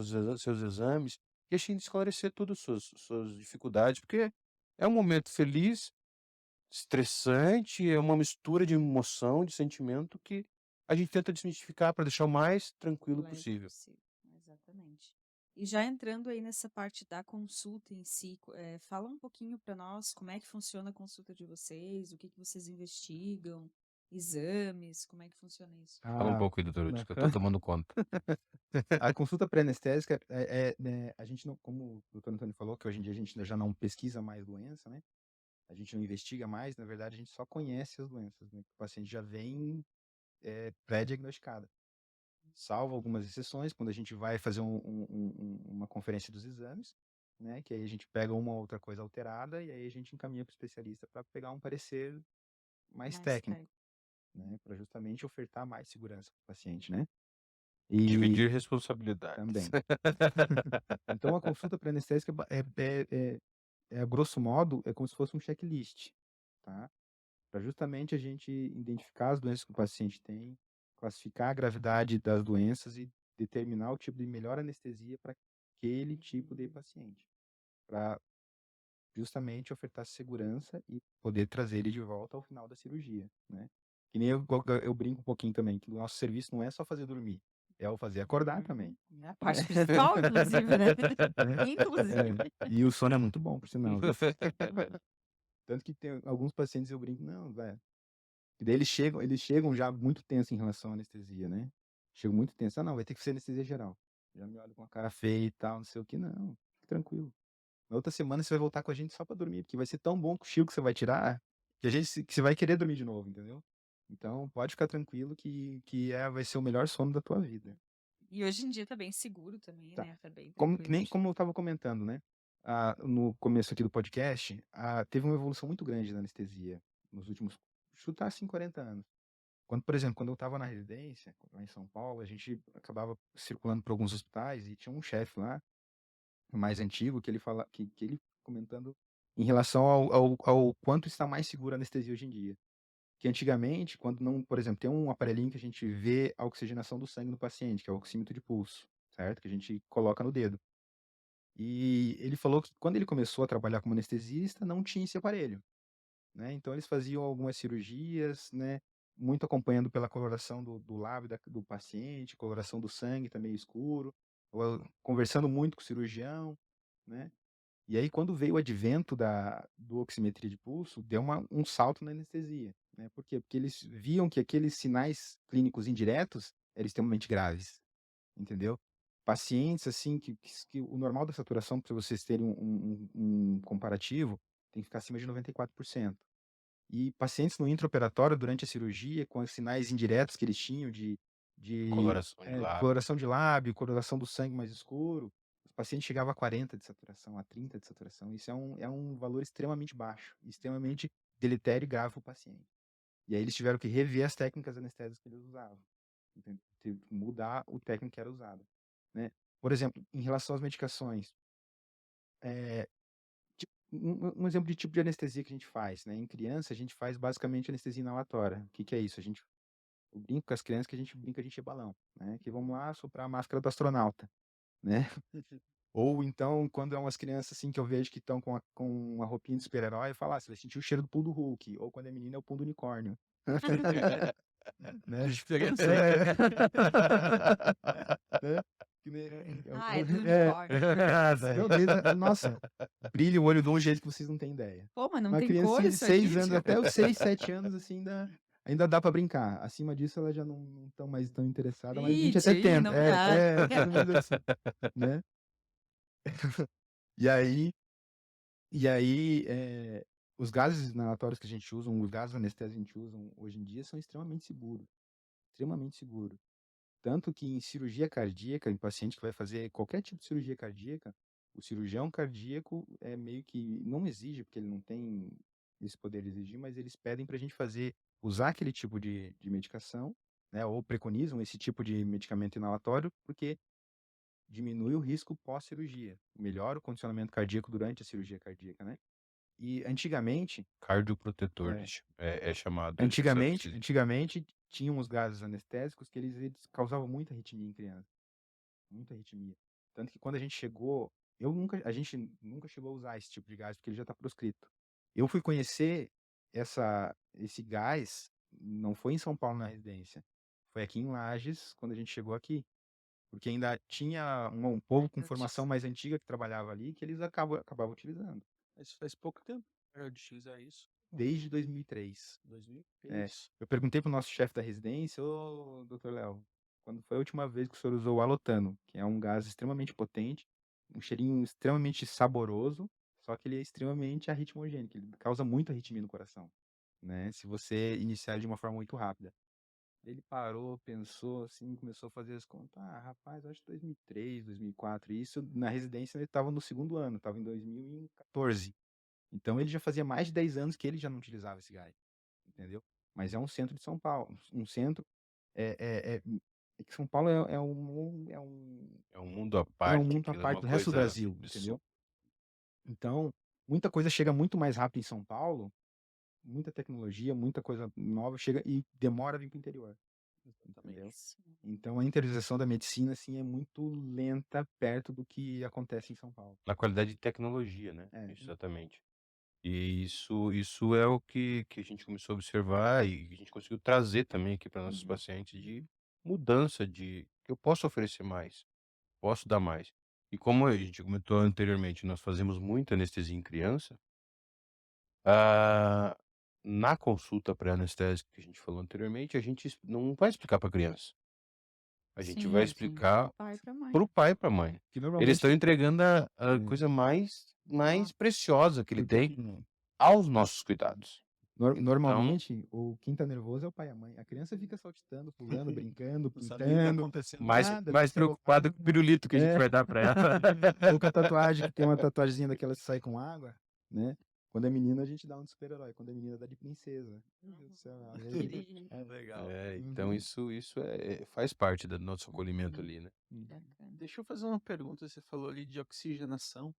exames e a gente esclarecer todas suas dificuldades", porque é um momento feliz, estressante, é uma mistura de emoção, de sentimento que a gente tenta desmistificar para deixar o mais tranquilo Leve possível. possível, exatamente. E já entrando aí nessa parte da consulta em si, fala um pouquinho para nós como é que funciona a consulta de vocês, o que que vocês investigam, exames, como é que funciona isso? Fala um a, pouco aí, doutor Hudson, que eu tô aham. tomando conta. A consulta pré-anestésica né, a gente não, como o doutor Antônio falou, que hoje em dia a gente já não pesquisa mais doença, né? A gente não investiga mais, na verdade a gente só conhece as doenças, né? O paciente já vem pré-diagnosticado. Salvo algumas exceções, quando a gente vai fazer uma conferência dos exames, né? Que aí a gente pega uma ou outra coisa alterada e aí a gente encaminha para o especialista para pegar um parecer mais Mais técnico, técnico. né? Para justamente ofertar mais segurança para o paciente, né? E Dividir responsabilidades. também. Então, a consulta pré-anestésica a grosso modo, é como se fosse um checklist, tá? Para justamente a gente identificar as doenças que o paciente tem, classificar a gravidade das doenças e determinar o tipo de melhor anestesia para aquele tipo de paciente, para justamente ofertar segurança e poder trazer ele de volta ao final da cirurgia, né? Que nem eu brinco um pouquinho também, que o nosso serviço não é só fazer dormir, é o fazer acordar também. É a parte principal, inclusive, né? Inclusive. E o sono é muito bom, por sinal. Viu? Tanto que tem alguns pacientes eu brinco, não, velho. E daí eles chegam já muito tensos em relação à anestesia, né? Chegam muito tensos. Ah, não, vai ter que ser anestesia geral. Já me olham com a cara feia e tal, não sei o que. Não, fique tranquilo. Na outra semana você vai voltar com a gente só pra dormir, porque vai ser tão bom o cochilo que você vai tirar, que você vai querer dormir de novo, entendeu? Então, pode ficar tranquilo que vai ser o melhor sono da tua vida. E hoje em dia tá bem seguro também, Tá. né? Tá bem Que tranquilo. nem como eu estava comentando, né? No começo aqui do podcast, teve uma evolução muito grande da anestesia nos últimos, chutar assim, 40 anos. Quando, por exemplo, quando eu estava na residência, lá em São Paulo, a gente acabava circulando por alguns hospitais e tinha um chefe lá, mais antigo, que ele comentando em relação ao quanto está mais segura a anestesia hoje em dia. Que antigamente, quando não, por exemplo, tem um aparelhinho que a gente vê a oxigenação do sangue no paciente, que é o oxímetro de pulso, certo? Que a gente coloca no dedo. E ele falou que quando ele começou a trabalhar como anestesista, não tinha esse aparelho, né? Então eles faziam algumas cirurgias, né? Muito acompanhando pela coloração do lábio do paciente, coloração do sangue tá meio escuro, conversando muito com o cirurgião, né? E aí, quando veio o advento do oximetria de pulso, deu um salto na anestesia, né? Por quê? Porque eles viam que aqueles sinais clínicos indiretos eram extremamente graves, entendeu? Pacientes, assim, que o normal da saturação, para vocês terem um comparativo, tem que ficar acima de 94%. E pacientes no intraoperatório, durante a cirurgia, com os sinais indiretos que eles tinham de Coloração de lábio. coloração de lábio, coloração do sangue mais escuro, os pacientes chegavam a 40 de saturação, a 30 de saturação. Isso é um valor extremamente baixo, extremamente deletério e grave para o paciente. E aí eles tiveram que rever as técnicas anestésicas que eles usavam. Entendeu? Teve que mudar o técnico que era usado, né? Por exemplo, em relação às medicações, um exemplo de tipo de anestesia que a gente faz, né? Em criança, a gente faz basicamente anestesia inalatória. O que que é isso? Eu brinco com as crianças que a gente brinca de encher balão, né? Que vamos lá soprar a máscara do astronauta, né? Ou então, quando é umas crianças assim que eu vejo que estão com uma roupinha de super-herói, eu falo, você vai sentir o cheiro do pum do Hulk. Ou quando é menina, é o pum do unicórnio. Né? Diferença. Né? Que nem- Ah, é do é, unicórnio. nossa, brilha o olho de um jeito que vocês não têm ideia. Pô, mas não Uma tem criancinha cor de isso 6 aqui, anos, tio? até os 6, 7 anos, assim, ainda dá pra brincar. Acima disso, ela já não estão mais tão interessada, mas a gente até Ih, tenta. não me acha. Mais ou menos assim, né? E aí, os gases inalatórios que a gente usa, os gases anestésicos que a gente usa hoje em dia são extremamente seguros. Extremamente seguros. Tanto que em cirurgia cardíaca, em paciente que vai fazer qualquer tipo de cirurgia cardíaca, o cirurgião cardíaco é meio que não exige, porque ele não tem esse poder de exigir, mas eles pedem para a gente usar aquele tipo de medicação, né? Ou preconizam esse tipo de medicamento inalatório, porque diminui o risco pós-cirurgia, melhora o condicionamento cardíaco durante a cirurgia cardíaca, né? E antigamente, Cardioprotetor É. é chamado. antigamente tinham os gases anestésicos que eles causavam muita arritmia em criança, muita arritmia. Tanto que quando a gente chegou, a gente nunca chegou a usar esse tipo de gás porque ele já está proscrito. Eu fui conhecer esse gás, não foi em São Paulo na residência, foi aqui em Lages quando a gente chegou aqui, porque ainda tinha um povo com formação mais antiga que trabalhava ali que eles acabavam utilizando. Mas faz pouco tempo para de utilizar isso. Desde 2003. 2000? Eu perguntei pro nosso chefe da residência, ô, doutor Léo, quando foi a última vez que o senhor usou o halotano, que é um gás extremamente potente, um cheirinho extremamente saboroso, só que ele é extremamente arritmogênico, ele causa muita arritmia no coração, né? Se você iniciar ele de uma forma muito rápida. Ele parou, pensou assim, começou a fazer as contas. Rapaz, acho que 2003, 2004. E isso na residência ele estava no segundo ano, estava em 2014. Então ele já fazia mais de 10 anos que ele já não utilizava esse gás, entendeu? Mas é um centro de São Paulo, um centro é que São Paulo é É um mundo à um parte, mundo à aquilo é parte uma do resto do coisa Brasil, entendeu? Então, muita coisa chega muito mais rápido em São Paulo, muita tecnologia, muita coisa nova chega e demora a vir para o interior, entendeu? Então a interiorização da medicina assim é muito lenta perto do que acontece em São Paulo. Na qualidade de tecnologia, né? É. Exatamente. E isso é o que a gente começou a observar e a gente conseguiu trazer também aqui para nossos Uhum. pacientes de mudança de que eu posso oferecer mais, posso dar mais. E como a gente comentou anteriormente, nós fazemos muita anestesia em criança, ah, na consulta pré-anestésica que a gente falou anteriormente, a gente não vai explicar para a criança. A gente vai Sim, explicar pai pra mãe. para o pai e para a mãe. Que Eles normalmente estão entregando a É. coisa mais preciosa que ele tem porque aos nossos cuidados. Então, Normalmente, quem tá nervoso é o pai e a mãe. A criança fica saltitando, pulando, brincando, Não sabe nem o que tá pintando, acontecendo. mais nada, mais fica preocupado com o pirulito que a gente É. vai dar pra ela. ou com a tatuagem, que tem uma tatuagemzinha daquela que sai com água, né? Quando é menina, a gente dá um de super-herói. Quando é menina, dá de princesa. Meu Deus do céu. Aí, Queria. Legal. Então Uhum. isso faz parte do nosso acolhimento ali, né? Bacana. Deixa eu fazer uma pergunta. Você falou ali de oxigenação.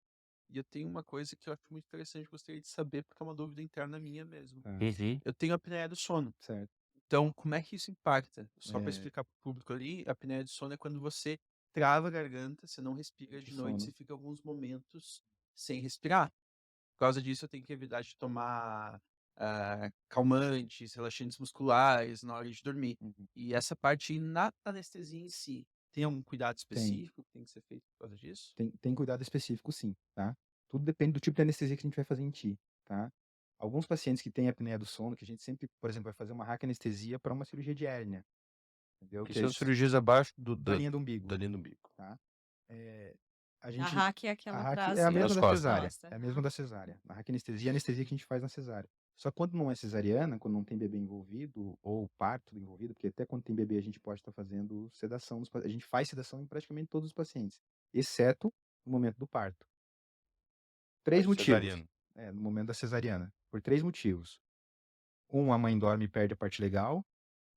E eu tenho uma coisa que eu acho muito interessante, gostaria de saber, porque é uma dúvida interna minha mesmo. Tá, Eu tenho a apneia do sono. certo. Então, como é que isso impacta? Só para É. explicar para o público ali, a apneia do sono é quando você trava a garganta, você não respira de De noite, sono. você fica alguns momentos sem respirar. Por causa disso, eu tenho que evitar de tomar calmantes, relaxantes musculares na hora de dormir. Uhum. E essa parte na anestesia em si, tem algum cuidado específico que tem que ser feito por causa disso? Tem cuidado específico, sim, tá? Tudo depende do tipo de anestesia que a gente vai fazer em ti, tá? Alguns pacientes que têm apneia do sono, que a gente sempre, por exemplo, vai fazer uma raquianestesia para uma cirurgia de hérnia, entendeu? Que Que são é cirurgias abaixo da linha do umbigo, da linha do umbigo. tá? A A gente, hack é a aquela hack atrás é a do- mesma Das da costas. cesárea, Costa, é a mesma aham. da cesárea. A raquianestesia é a anestesia que a gente faz na cesárea. Só que quando não é cesariana, quando não tem bebê envolvido, ou parto envolvido, porque até quando tem bebê a gente pode estar fazendo sedação, a gente faz sedação em praticamente todos os pacientes, exceto no momento do parto. Três Parto motivos. cesariano. No momento da cesariana. Por 3 motivos. Um, a mãe dorme e perde a parte legal.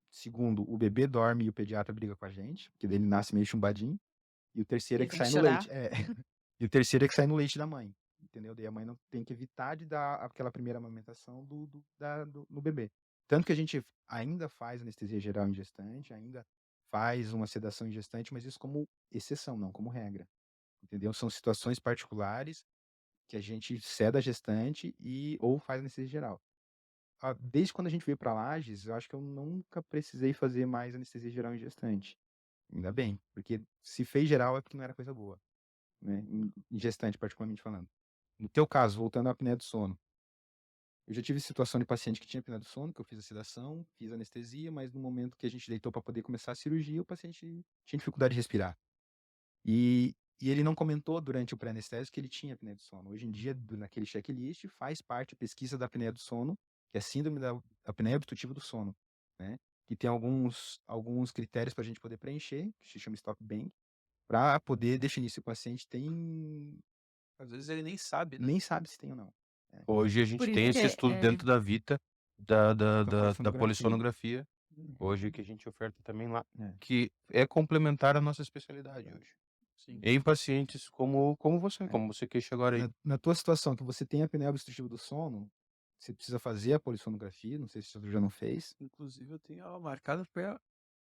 Segundo, o bebê dorme e o pediatra briga com a gente, porque daí ele nasce meio chumbadinho. E o terceiro é Ele que tem sai que no leite. chorar. E o terceiro é que sai no leite da mãe. Entendeu? Daí a mãe não tem que evitar de dar aquela primeira amamentação no bebê. Tanto que a gente ainda faz anestesia geral em gestante, ainda faz uma sedação em gestante, mas isso como exceção, não como regra. Entendeu? São situações particulares que a gente ceda a gestante ou faz anestesia geral. Desde quando a gente veio para Lages, eu acho que eu nunca precisei fazer mais anestesia geral em gestante. Ainda bem, porque se fez geral é porque não era coisa boa, né? Em gestante, particularmente falando. No teu caso, voltando à apneia do sono, eu já tive situação de paciente que tinha apneia do sono, que eu fiz a sedação, fiz a anestesia, mas no momento que a gente deitou para poder começar a cirurgia, o paciente tinha dificuldade de respirar. E ele não comentou durante o pré-anestésico que ele tinha apneia do sono. Hoje em dia, naquele checklist, faz parte a pesquisa da apneia do sono, que é a síndrome da apneia obstrutiva do sono, né? Que tem alguns critérios para a gente poder preencher, que se chama Stop Bang, para poder definir se o paciente tem, Às vezes ele nem sabe, né? nem sabe se tem ou não. Hoje a gente Por tem isso esse que estudo é, dentro da Vita da polissonografia. polissonografia, hoje que a gente oferta também lá, É. que é complementar a nossa especialidade hoje. Sim. Em pacientes como você queixa agora aí. Na tua situação, que você tem a apneia obstrutiva do sono, você precisa fazer a polissonografia, não sei se você já não fez. Inclusive, eu tenho ela marcada para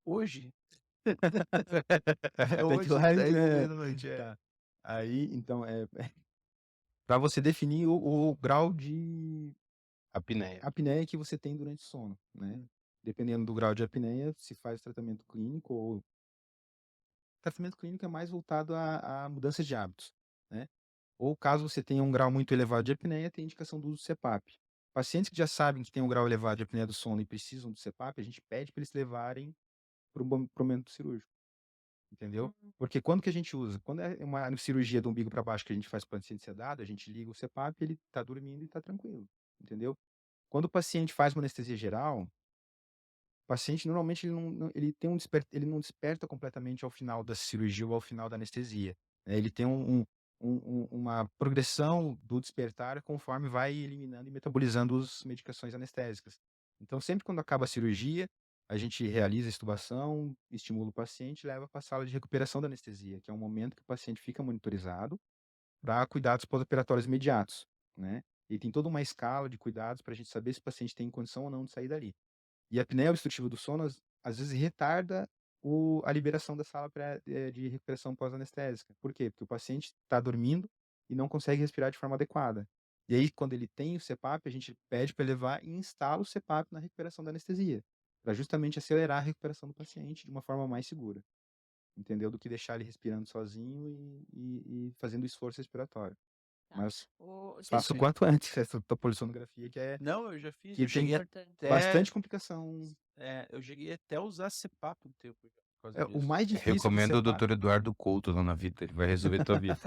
hoje. Tem Hoje, que ir lá, 10h30 da noite. Tá. Aí, então, para você definir o grau de Apneia. apneia que você tem durante o sono, né? Dependendo do grau de apneia, se faz tratamento clínico ou... Tratamento clínico é mais voltado a mudanças de hábitos, né? Ou caso você tenha um grau muito elevado de apneia, tem indicação do uso do CPAP. Pacientes que já sabem que tem um grau elevado de apneia do sono e precisam do CPAP, a gente pede para eles levarem para o momento cirúrgico. Entendeu? Porque quando que a gente usa? Quando é uma cirurgia do umbigo para baixo que a gente faz para o paciente sedado, a gente liga o CPAP, ele tá dormindo e tá tranquilo, entendeu? Quando o paciente faz uma anestesia geral, o paciente normalmente ele tem ele não desperta completamente ao final da cirurgia ou ao final da anestesia, né? Ele tem uma progressão do despertar conforme vai eliminando e metabolizando as medicações anestésicas. Então, sempre quando acaba a cirurgia, a gente realiza a extubação, estimula o paciente e leva para a sala de recuperação da anestesia, que é um momento que o paciente fica monitorizado para cuidados pós-operatórios imediatos, né? E tem toda uma escala de cuidados para a gente saber se o paciente tem condição ou não de sair dali. E a apneia obstrutiva do sono, às vezes, retarda a liberação da sala de recuperação pós-anestésica. Por quê? Porque o paciente está dormindo e não consegue respirar de forma adequada. E aí, quando ele tem o CPAP, a gente pede para levar e instala o CPAP na recuperação da anestesia, para justamente acelerar a recuperação do paciente de uma forma mais segura. Entendeu? Do que deixar ele respirando sozinho e fazendo esforço respiratório. Tá. Mas o, faça o Sim. quanto antes essa tua polissonografia, que é Não, eu já fiz. Que Eu cheguei importante. até, bastante complicação. eu cheguei até a usar CPAP um tempo já, por causa O disso. mais difícil do Recomendo o CPAP Dr. Eduardo Couto lá na Vita, ele vai resolver tua vida.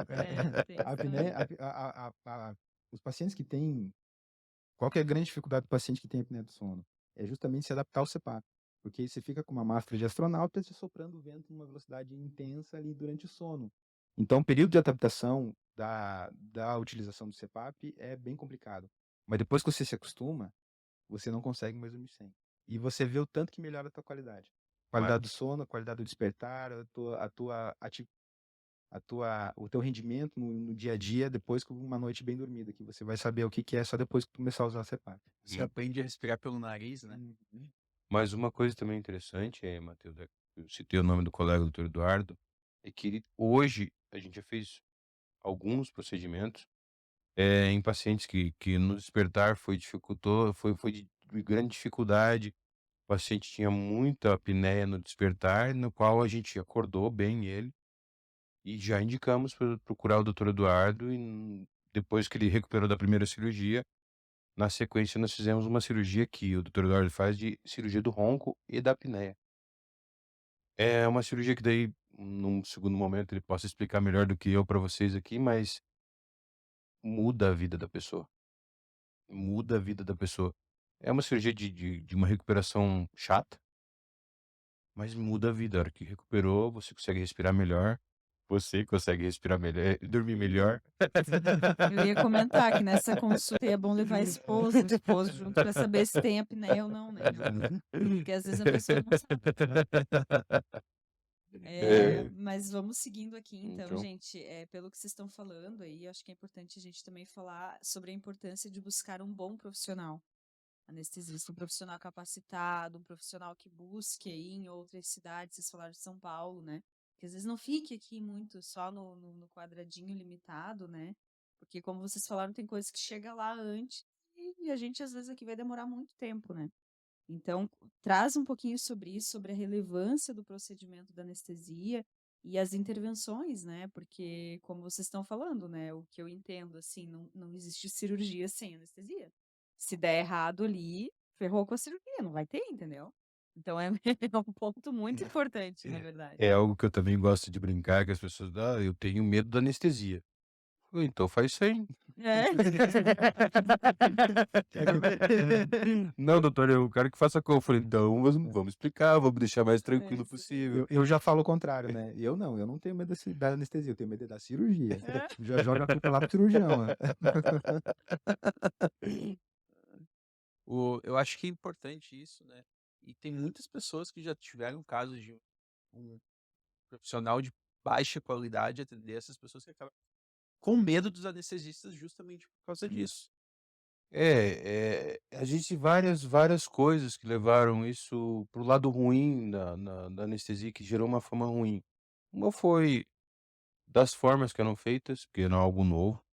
É, tem a apneia, os pacientes que têm Qual que é a grande dificuldade do paciente que tem apneia do sono? É justamente se adaptar ao CPAP. Porque aí você fica com uma máscara de astronauta e soprando o vento numa velocidade intensa ali durante o sono. Então, o período de adaptação da utilização do CPAP é bem complicado. Mas depois que você se acostuma, você não consegue mais dormir sem. E você vê o tanto que melhora a tua qualidade. Mas Qualidade do sono, a qualidade do despertar, o teu rendimento no dia a dia depois com uma noite bem dormida, que você vai saber o que que é só depois que tu começar a usar a CPAP. Você aprende a respirar pelo nariz, né? Uhum. mas uma coisa também interessante, Matheus, eu citei o nome do colega, doutor Eduardo, é que hoje a gente já fez alguns procedimentos em pacientes que no despertar foi de grande dificuldade. O paciente tinha muita apneia no despertar, no qual a gente acordou bem ele e já indicamos para procurar o doutor Eduardo e depois que ele recuperou da primeira cirurgia, na sequência nós fizemos uma cirurgia que o doutor Eduardo faz de cirurgia do ronco e da apneia. É uma cirurgia que daí, num segundo momento, ele possa explicar melhor do que eu para vocês aqui, mas muda a vida da pessoa. Muda a vida da pessoa. É uma cirurgia de uma recuperação chata, mas muda a vida. A hora que recuperou, você consegue respirar melhor. Você consegue respirar melhor, dormir melhor. Eu ia comentar que nessa consulta é bom levar a esposa, o esposo junto para saber se tem apneia ou não, né? Porque às vezes a pessoa não sabe. Mas vamos seguindo aqui então, Então, gente. Pelo que vocês estão falando aí, acho que é importante a gente também falar sobre a importância de buscar um bom profissional anestesista, um profissional capacitado, um profissional que busque aí em outras cidades, vocês falaram de São Paulo, né? Que às vezes não fique aqui muito só no quadradinho limitado, né? Porque como vocês falaram, tem coisas que chega lá antes e a gente às vezes aqui vai demorar muito tempo, né? Então, traz um pouquinho sobre isso, sobre a relevância do procedimento da anestesia e as intervenções, né? Porque, como vocês estão falando, né? O que eu entendo, assim, não existe cirurgia sem anestesia. Se der errado ali, ferrou com a cirurgia, não vai ter, entendeu? Então, é, é um ponto muito importante, na verdade. é algo que eu também gosto de brincar, que as pessoas, eu tenho medo da anestesia. Então faz sem. É. Não, doutor, eu quero que faça como. Eu falei, então vamos explicar, vamos deixar mais tranquilo isso aí. possível. Eu já falo o contrário, né? Eu não tenho medo da anestesia, eu tenho medo da cirurgia. Já joga a culpa lá pro cirurgião, né? Eu acho que é importante isso, né? E tem muitas pessoas que já tiveram casos de um profissional de baixa qualidade atender essas pessoas que acabam com medo dos anestesistas justamente por causa disso. A gente várias coisas que levaram isso pro lado ruim da anestesia, que gerou uma fama ruim. Uma foi das formas que eram feitas, porque era algo novo.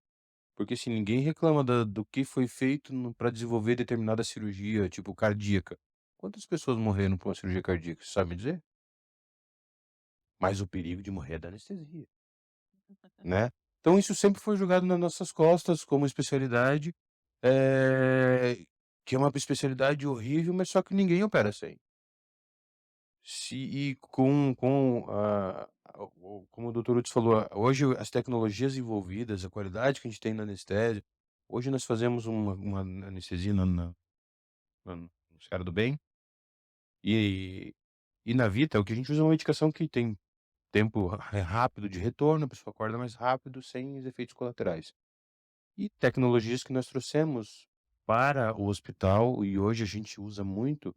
Porque assim, ninguém reclama do que foi feito para desenvolver determinada cirurgia, tipo cardíaca. Quantas pessoas morreram por uma cirurgia cardíaca, você sabe me dizer? Mas o perigo de morrer é da anestesia, né? Então isso sempre foi jogado nas nossas costas como especialidade, que é uma especialidade horrível, mas só que ninguém opera sem. E como o doutor Hudson falou, hoje as tecnologias envolvidas, a qualidade que a gente tem na anestesia, hoje nós fazemos uma anestesia no Seara do Bem, e, e na Vita, o que a gente usa é uma medicação que tem tempo rápido de retorno, a pessoa acorda mais rápido, sem os efeitos colaterais. E tecnologias que nós trouxemos para o hospital, e hoje a gente usa muito,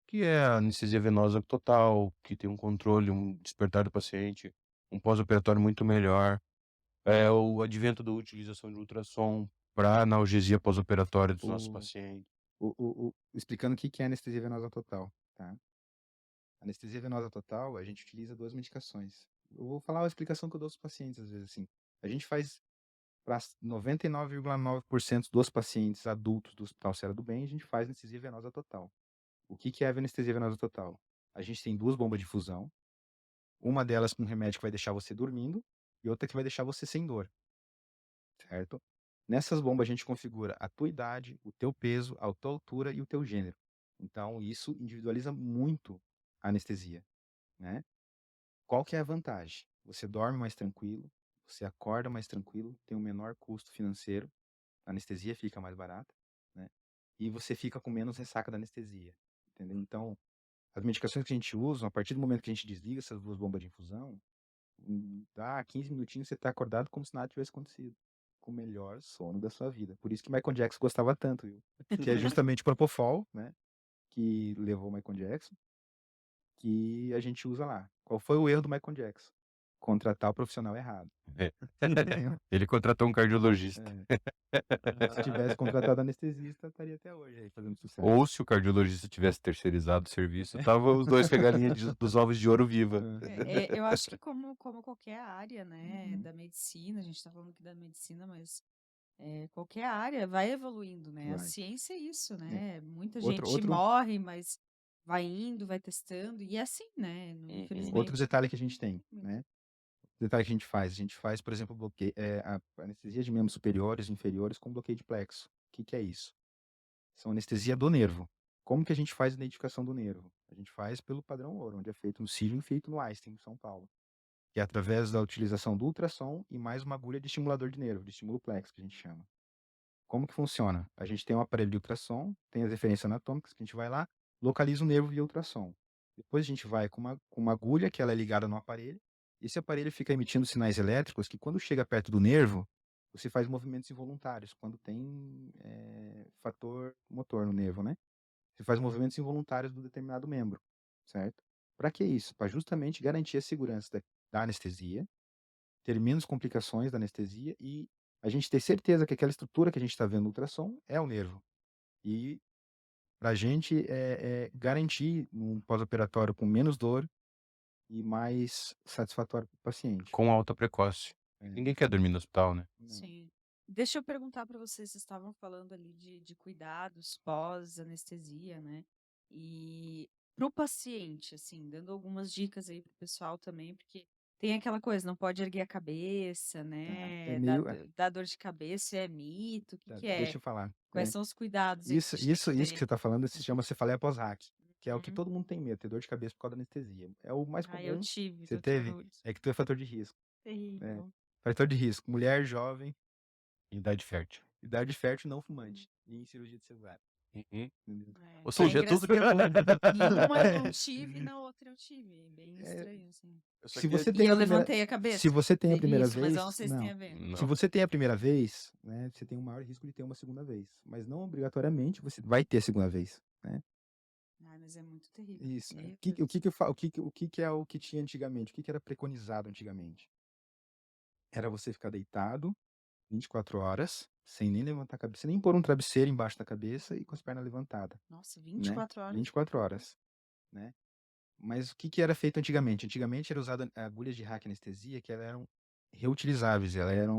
que é a anestesia venosa total, que tem um controle, um despertar do paciente, um pós-operatório muito melhor. O advento da utilização de ultrassom para analgesia pós-operatória dos nossos O, pacientes. explicando o que que é anestesia venosa total, tá? Anestesia venosa total, a gente utiliza duas medicações. Eu vou falar a explicação que eu dou aos pacientes, às vezes, assim. A gente faz para 99,9% dos pacientes adultos do Hospital Serra do Bem, a gente faz anestesia venosa total. O que que é a anestesia venosa total? A gente tem duas bombas de fusão, uma delas com remédio que vai deixar você dormindo e outra que vai deixar você sem dor, certo? Nessas bombas a gente configura a tua idade, o teu peso, a tua altura e o teu gênero. Então isso individualiza muito a anestesia, né? Qual que é a vantagem? Você dorme mais tranquilo, você acorda mais tranquilo, tem um menor custo financeiro, a anestesia fica mais barata, né? e você fica com menos ressaca da anestesia, entendeu? Então, as medicações que a gente usa, a partir do momento que a gente desliga essas 2 bombas de infusão, dá 15 minutinhos você tá acordado como se nada tivesse acontecido. Com o melhor sono da sua vida. Por isso que Michael Jackson gostava tanto, viu? Que é justamente o Propofol, né? Que levou o Michael Jackson, que a gente usa lá. Qual foi o erro do Michael Jackson? Contratar o profissional errado. É. Ele contratou um cardiologista. Se tivesse contratado anestesista, estaria até hoje aí fazendo sucesso. Ou se o cardiologista tivesse terceirizado o serviço, tava os dois com a galinha dos ovos de ouro viva. Eu acho que como qualquer área, né, da medicina, a gente está falando aqui da medicina, mas qualquer área vai evoluindo, né? A Vai. ciência é isso, né? Muita Outro- gente outro- morre, mas vai indo, vai testando, e é assim, né? Infelizmente. Outro detalhe que a gente tem, né? Detalhe que a gente faz, por exemplo, a anestesia de membros superiores e inferiores com bloqueio de plexo. O que é isso? São anestesia do nervo. Como que a gente faz a identificação do nervo? A gente faz pelo padrão ouro, onde é feito no Sírio e feito no Einstein, em São Paulo. Que é através da utilização do ultrassom e mais uma agulha de estimulador de nervo, de estímulo plexo, que a gente chama. Como que funciona? A gente tem um aparelho de ultrassom, tem as referências anatômicas, que a gente vai lá, localiza o nervo via ultrassom. Depois a gente vai com uma agulha, que ela é ligada no aparelho. Esse aparelho fica emitindo sinais elétricos que, quando chega perto do nervo, você faz movimentos involuntários, quando tem fator motor no nervo, né? Você faz movimentos involuntários do determinado membro, certo? Para que isso? Para justamente garantir a segurança da anestesia, ter menos complicações da anestesia e a gente ter certeza que aquela estrutura que a gente está vendo no ultrassom é o nervo. E para a gente garantir um pós-operatório com menos dor e mais satisfatório para o paciente. Com alta precoce. É. Ninguém quer dormir no hospital, né? Não. Sim. Deixa eu perguntar para vocês estavam falando ali de cuidados pós-anestesia, né? E para o paciente, assim, dando algumas dicas aí para o pessoal também, porque tem aquela coisa, não pode erguer a cabeça, né? Dá dor de cabeça, é mito, o que é? Deixa eu falar. Quais são os cuidados aí Isso que a gente tem que que você ter? está falando se chama cefaleia pós-hack, que é o que Uhum. todo mundo tem medo, ter dor de cabeça por causa da anestesia. É o mais Ah, eu comum. tive, Você doutor teve? Lourdes. É que tu é fator de risco. Terrível. Fator de risco. Mulher jovem, Idade fértil. idade fértil, não fumante. E em cirurgia de celular. Uhum. Entendeu? É. Ou seja, É é tudo. Em uma eu não tive, na outra eu tive. Bem estranho, assim. Se você tem E eu a primeira, levantei a cabeça. se você tem a Teve primeira isso, vez, mas eu não sei se não. tem a ver. Não. Se você tem a primeira vez, né, você tem um maior risco de ter uma segunda vez. Mas não obrigatoriamente você vai ter a segunda vez, né? Ah, mas é muito terrível. Isso. Meu O que Deus. que eu falo? O que é o que tinha antigamente? O que era preconizado antigamente? Era você ficar deitado 24 horas, sem nem levantar a cabeça, nem pôr um travesseiro embaixo da cabeça e com as pernas levantadas, Nossa, né? 24 horas. 24 horas, né? Mas o que era feito antigamente? Antigamente era usado agulhas de hack anestesia que elas eram reutilizáveis, elas eram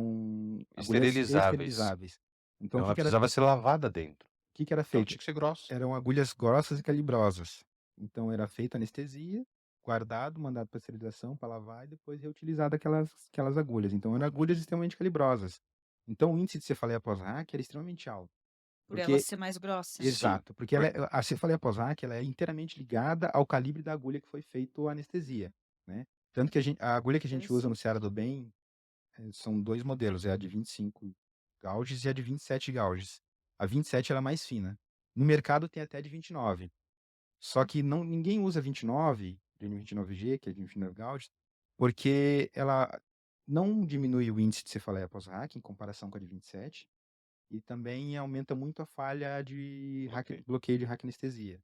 agulhas Esterilizáveis. esterilizáveis. Então Ela precisava ser lavada dentro. o que era Então feito? tinha que ser grossa. Eram agulhas grossas e calibrosas. Então era feita anestesia, guardado, mandado para esterilização, para lavar e depois reutilizado aquelas agulhas. Então eram agulhas extremamente calibrosas. Então o índice de cefaleia pós-hack era extremamente alto. Por ela ser mais grossa. Exato, porque a cefaleia pós-hack ela é inteiramente ligada ao calibre da agulha que foi feita a anestesia, né? Tanto que a agulha que a gente usa no Seara do Bem são 2 modelos, é a de 25 gauges e a de 27 gauges. A 27 ela é mais fina. No mercado tem até de 29. Só que ninguém usa 29, de 29G, que é de 29 gauges, porque ela não diminui o índice de cefaleia pós-hack em comparação com a de 27 e também aumenta muito a falha de bloqueio de hack anestesia.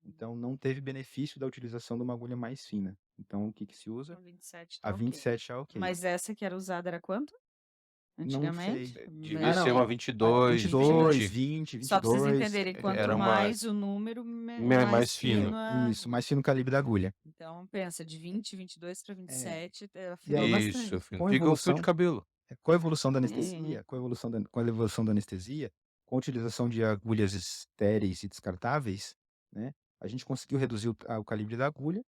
Então não teve benefício da utilização de uma agulha mais fina. Então o que se usa? A 27 A tá ok. 27 é ok. Mas essa que era usada era quanto? Antigamente? sei. Devia Não. ser uma 22, 22, 20. 20, 22. Só para vocês entenderem, quanto era uma- mais o número, mais fino. Isso, mais fino o calibre da agulha. Então, pensa, de 20, 22 para 27, E afinou aí- bastante. Isso, Com fica o fio evolução- de cabelo. Com a evolução da anestesia, com a evolução da anestesia, com a utilização de agulhas estéreis e descartáveis, né, a gente conseguiu reduzir o calibre da agulha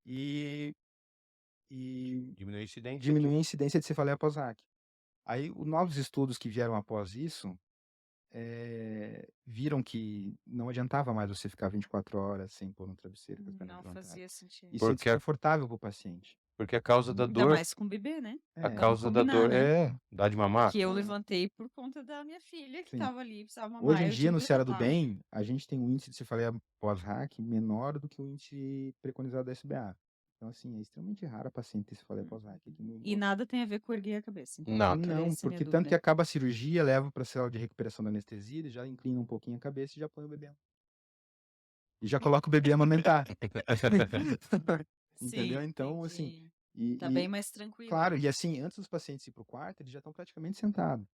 e Diminui a incidência. diminuir a incidência de cefaleia pós-hack. Aí, os novos estudos que vieram após isso viram que não adiantava mais você ficar 24 horas sem pôr no travesseiro com as pernas Não levantadas. fazia sentido. Isso é Porque desconfortável para o paciente. Porque a causa da Ainda dor mais com bebê, né? a É, Vamos causa da combinar, dor né? dá de mamar? Que eu levantei por conta da minha filha que sim. estava ali, precisava Hoje mamar, em eu dia, tive no que Seara do levantar. Bem, a gente tem um índice de cefaleia pós-RAC menor do que o índice preconizado da SBA. Então, assim, é extremamente raro a paciente ter cefaleia pós-RAC aqui no E nada tem a ver com erguer a cabeça, então. Não. Era Não, essa a minha porque tanto que dúvida. acaba a cirurgia, leva para a sala de recuperação da anestesia, ele já inclina um pouquinho a cabeça e já põe o bebê. E já coloca o bebê a amamentar. Entendeu? Sim, Então, assim, entendi. Tá bem mais tranquilo, claro, né? e assim, antes dos pacientes ir para o quarto, eles já estão praticamente sentados,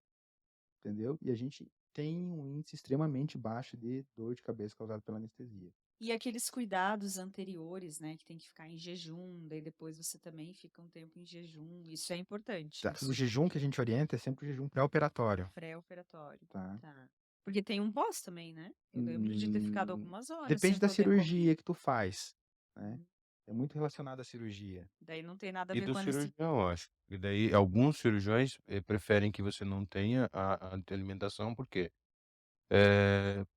entendeu? E a gente tem um índice extremamente baixo de dor de cabeça causada pela anestesia. E aqueles cuidados anteriores, né, que tem que ficar em jejum, daí depois você também fica um tempo em jejum, isso é importante. Tá, o Isso jejum que a gente orienta é sempre o jejum pré-operatório, pré-operatório. tá? Tá. Porque tem um pós também, né? Eu lembro de ter ficado Hum, algumas horas Depende sem da poder comer. cirurgia que tu faz, né? Uhum. É muito relacionado à cirurgia. Daí não tem nada a E ver do com anestesia. cirurgião, eu acho. E daí alguns cirurgiões preferem que você não tenha a alimentação, porque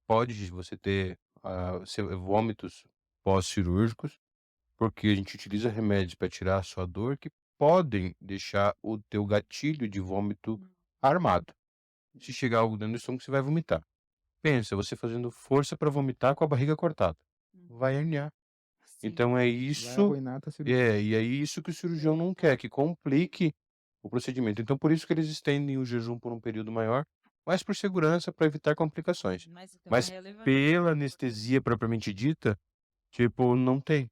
pode você ter vômitos pós-cirúrgicos, porque a gente utiliza remédios para tirar a sua dor que podem deixar o teu gatilho de vômito armado. Se chegar algo dentro do estômago, você vai vomitar. Pensa, você fazendo força para vomitar com a barriga cortada. Vai herniar. Sim. Então é Vai isso, arruinar a tua cirurgia. e é isso que o cirurgião não quer, que complique o procedimento. Então por isso que eles estendem o jejum por um período maior, mas por segurança, para evitar complicações. Mas então é Mas relevante. pela anestesia propriamente dita, tipo, não tem.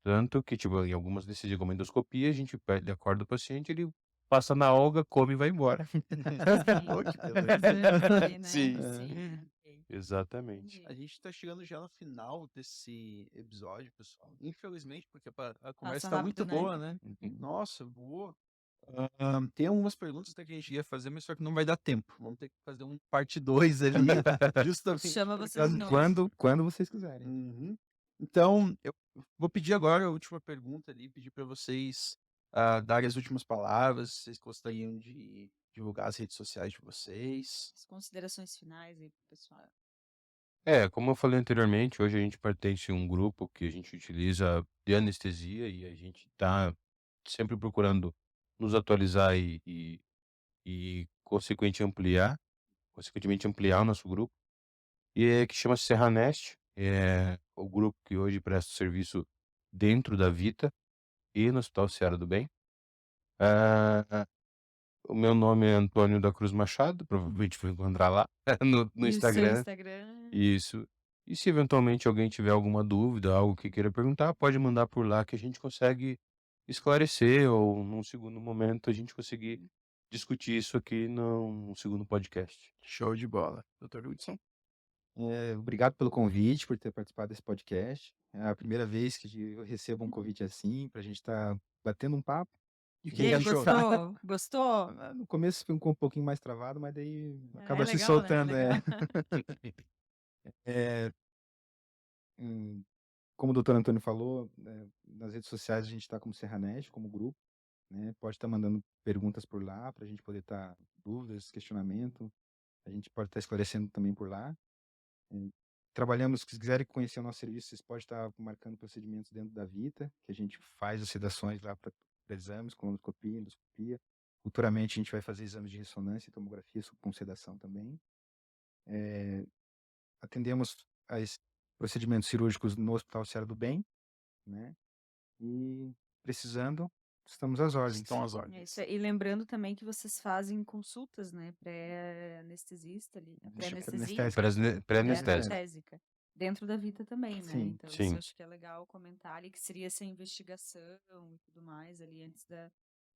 Tanto que, tipo, em algumas anestesias como endoscopia, a gente acorda o paciente, ele passa na olga, come e vai embora. Oh, que Sim, beleza. exame ali, né? Sim. Sim, ok. Exatamente. A gente tá chegando já no final desse episódio, pessoal. Infelizmente, porque a conversa Passa tá muito rápido, né? boa, né? Nossa, boa. Tem algumas perguntas até que a gente ia fazer, mas só que não vai dar tempo. Vamos ter que fazer um parte 2 ali, justamente Chama por vocês causa de disso. novo. Quando vocês quiserem. Uhum. Então, eu vou pedir agora a última pergunta ali, pedir para vocês darem as últimas palavras, se vocês gostariam de divulgar as redes sociais de vocês. As considerações finais aí pro pessoal. Como eu falei anteriormente, hoje a gente pertence a um grupo que a gente utiliza de anestesia e a gente está sempre procurando nos atualizar e consequentemente ampliar o nosso grupo, que chama-se Serranest, é o grupo que hoje presta serviço dentro da Vita e no Hospital Seara do Bem. Ah, o meu nome é Antônio da Cruz Machado, provavelmente vou encontrar lá no E o seu Instagram. Instagram? Isso. E se eventualmente alguém tiver alguma dúvida, algo que queira perguntar, pode mandar por lá que a gente consegue esclarecer ou num segundo momento a gente conseguir discutir isso aqui num segundo podcast. Show de bola. Dr. Hudson? Obrigado pelo convite, por ter participado desse podcast. É a primeira vez que eu recebo um convite assim, para a gente estar batendo um papo. E o E que aí, achou? gostou? Gostou? No começo ficou um pouquinho mais travado, mas daí acaba se legal, né? soltando. Legal. Como o doutor Antônio falou, nas redes sociais a gente está como Serranete, como grupo, né? Pode estar mandando perguntas por lá para a gente poder estar dúvidas, questionamento. A gente pode estar esclarecendo também por lá. Trabalhamos, se quiserem conhecer o nosso serviço, vocês podem estar marcando procedimentos dentro da Vita, que a gente faz as sedações lá para exames, colonoscopia, endoscopia. Futuramente a gente vai fazer exames de ressonância e tomografia com sedação também. Atendemos a procedimentos cirúrgicos no Hospital Seara do Bem, né? E precisando, estamos às ordens. Estão às É ordens. isso aí. E lembrando também que vocês fazem consultas, né? Pré-anestesista ali. Pré-anestesia? Pré-anestésica. Pré-anestésica. Pré-anestésica. Dentro da Vita também, né? Sim, Então, sim. isso eu acho que é legal comentar ali, que seria essa investigação e tudo mais ali antes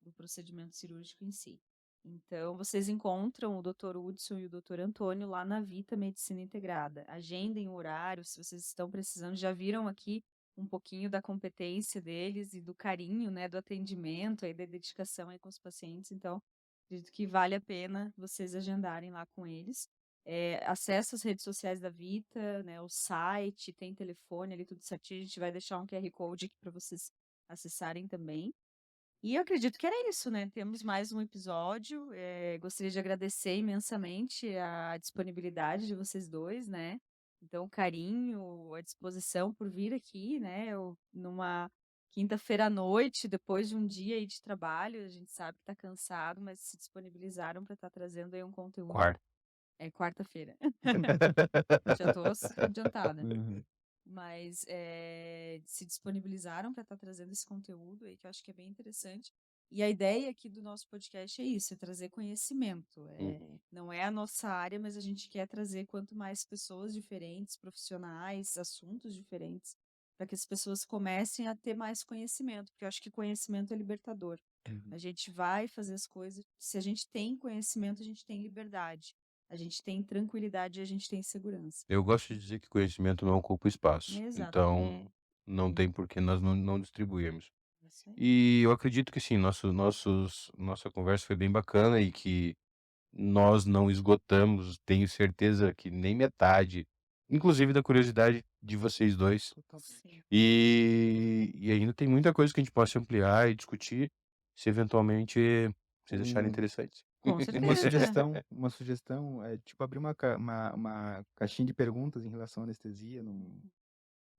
do procedimento cirúrgico em si. Então, vocês encontram o Dr. Hudson e o Dr. Antônio lá na Vita Medicina Integrada. Agendem o horário, se vocês estão precisando. Já viram aqui um pouquinho da competência deles e do carinho, né, do atendimento e da dedicação aí com os pacientes. Então, acredito que vale a pena vocês agendarem lá com eles. Acesse as redes sociais da Vita, né, o site, tem telefone ali, tudo certinho. A gente vai deixar um QR Code aqui para vocês acessarem também. E eu acredito que era isso, né? Temos mais um episódio. Gostaria de agradecer imensamente a disponibilidade de vocês dois, né? Então, o carinho, a disposição por vir aqui, né? Numa quinta-feira à noite, depois de um dia aí de trabalho, a gente sabe que tá cansado, mas se disponibilizaram para estar trazendo aí um conteúdo. Quarta. É quarta-feira. Já tô adiantada. Uhum. Mas se disponibilizaram para estar trazendo esse conteúdo aí, que eu acho que é bem interessante. E a ideia aqui do nosso podcast é isso, é trazer conhecimento. Uhum. Não é a nossa área, mas a gente quer trazer quanto mais pessoas diferentes, profissionais, assuntos diferentes, para que as pessoas comecem a ter mais conhecimento, porque eu acho que conhecimento é libertador. A gente vai fazer as coisas, se a gente tem conhecimento, a gente tem liberdade. A gente tem tranquilidade e a gente tem segurança. Eu gosto de dizer que conhecimento não ocupa espaço. Então, Exatamente. não tem por que nós não distribuirmos. Isso aí. E eu acredito que sim, nossa conversa foi bem bacana e que nós não esgotamos, tenho certeza que nem metade, inclusive da curiosidade de vocês dois. Totalmente. Sim. E ainda tem muita coisa que a gente possa ampliar e discutir, se eventualmente vocês acharem Um- interessante. Com Uma certeza. sugestão é tipo abrir uma caixinha de perguntas em relação à anestesia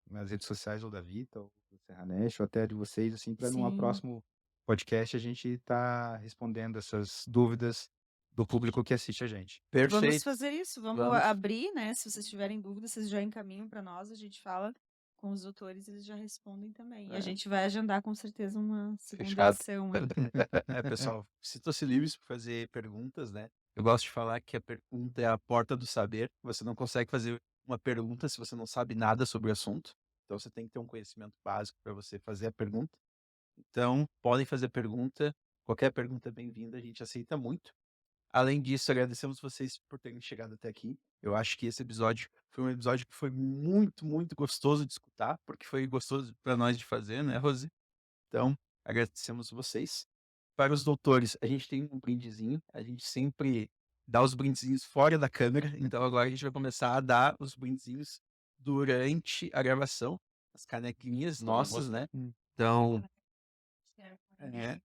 nas redes sociais ou da Vita ou do Serranesh ou até de vocês, assim, para num Sim. próximo podcast a gente tá respondendo essas dúvidas do público que assiste a gente. Vamos Perfeito. fazer isso, vamos Vamos. abrir, né? Se vocês tiverem dúvidas, vocês já encaminham para nós, a gente fala com os doutores, eles já respondem também. E a É. gente vai agendar com certeza uma segunda Fechado. edição aí. Pessoal, sintam-se livres para fazer perguntas, né? Eu gosto de falar que a pergunta é a porta do saber. Você não consegue fazer uma pergunta se você não sabe nada sobre o assunto. Então, você tem que ter um conhecimento básico para você fazer a pergunta. Então, podem fazer pergunta. Qualquer pergunta é bem-vinda, a gente aceita muito. Além disso, agradecemos vocês por terem chegado até aqui. Eu acho que esse episódio foi um episódio que foi muito, muito gostoso de escutar, porque foi gostoso para nós de fazer, né, Rose? Então, agradecemos vocês. Para os doutores, a gente tem um brindezinho. A gente sempre dá os brindezinhos fora da câmera. Então, agora a gente vai começar a dar os brindezinhos durante a gravação. As canequinhas nossas, né? Então, é,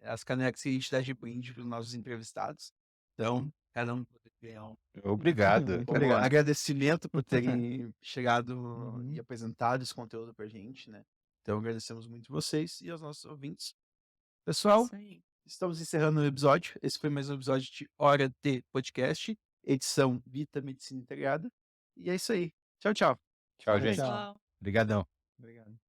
as canecas que a gente dá de brinde para os nossos entrevistados. Então, cada um pode ganhar um. Obrigado. Muito Como obrigado. agradecimento por terem chegado Uhum. e apresentado esse conteúdo para a gente, né? Então, agradecemos muito vocês e aos nossos ouvintes. Pessoal, Isso aí. estamos encerrando o episódio. Esse foi mais um episódio de Hora de Podcast, edição Vita Medicina Integrada. E é isso aí. Tchau, tchau. Tchau, Tchau, gente. pessoal. Obrigadão. Obrigado.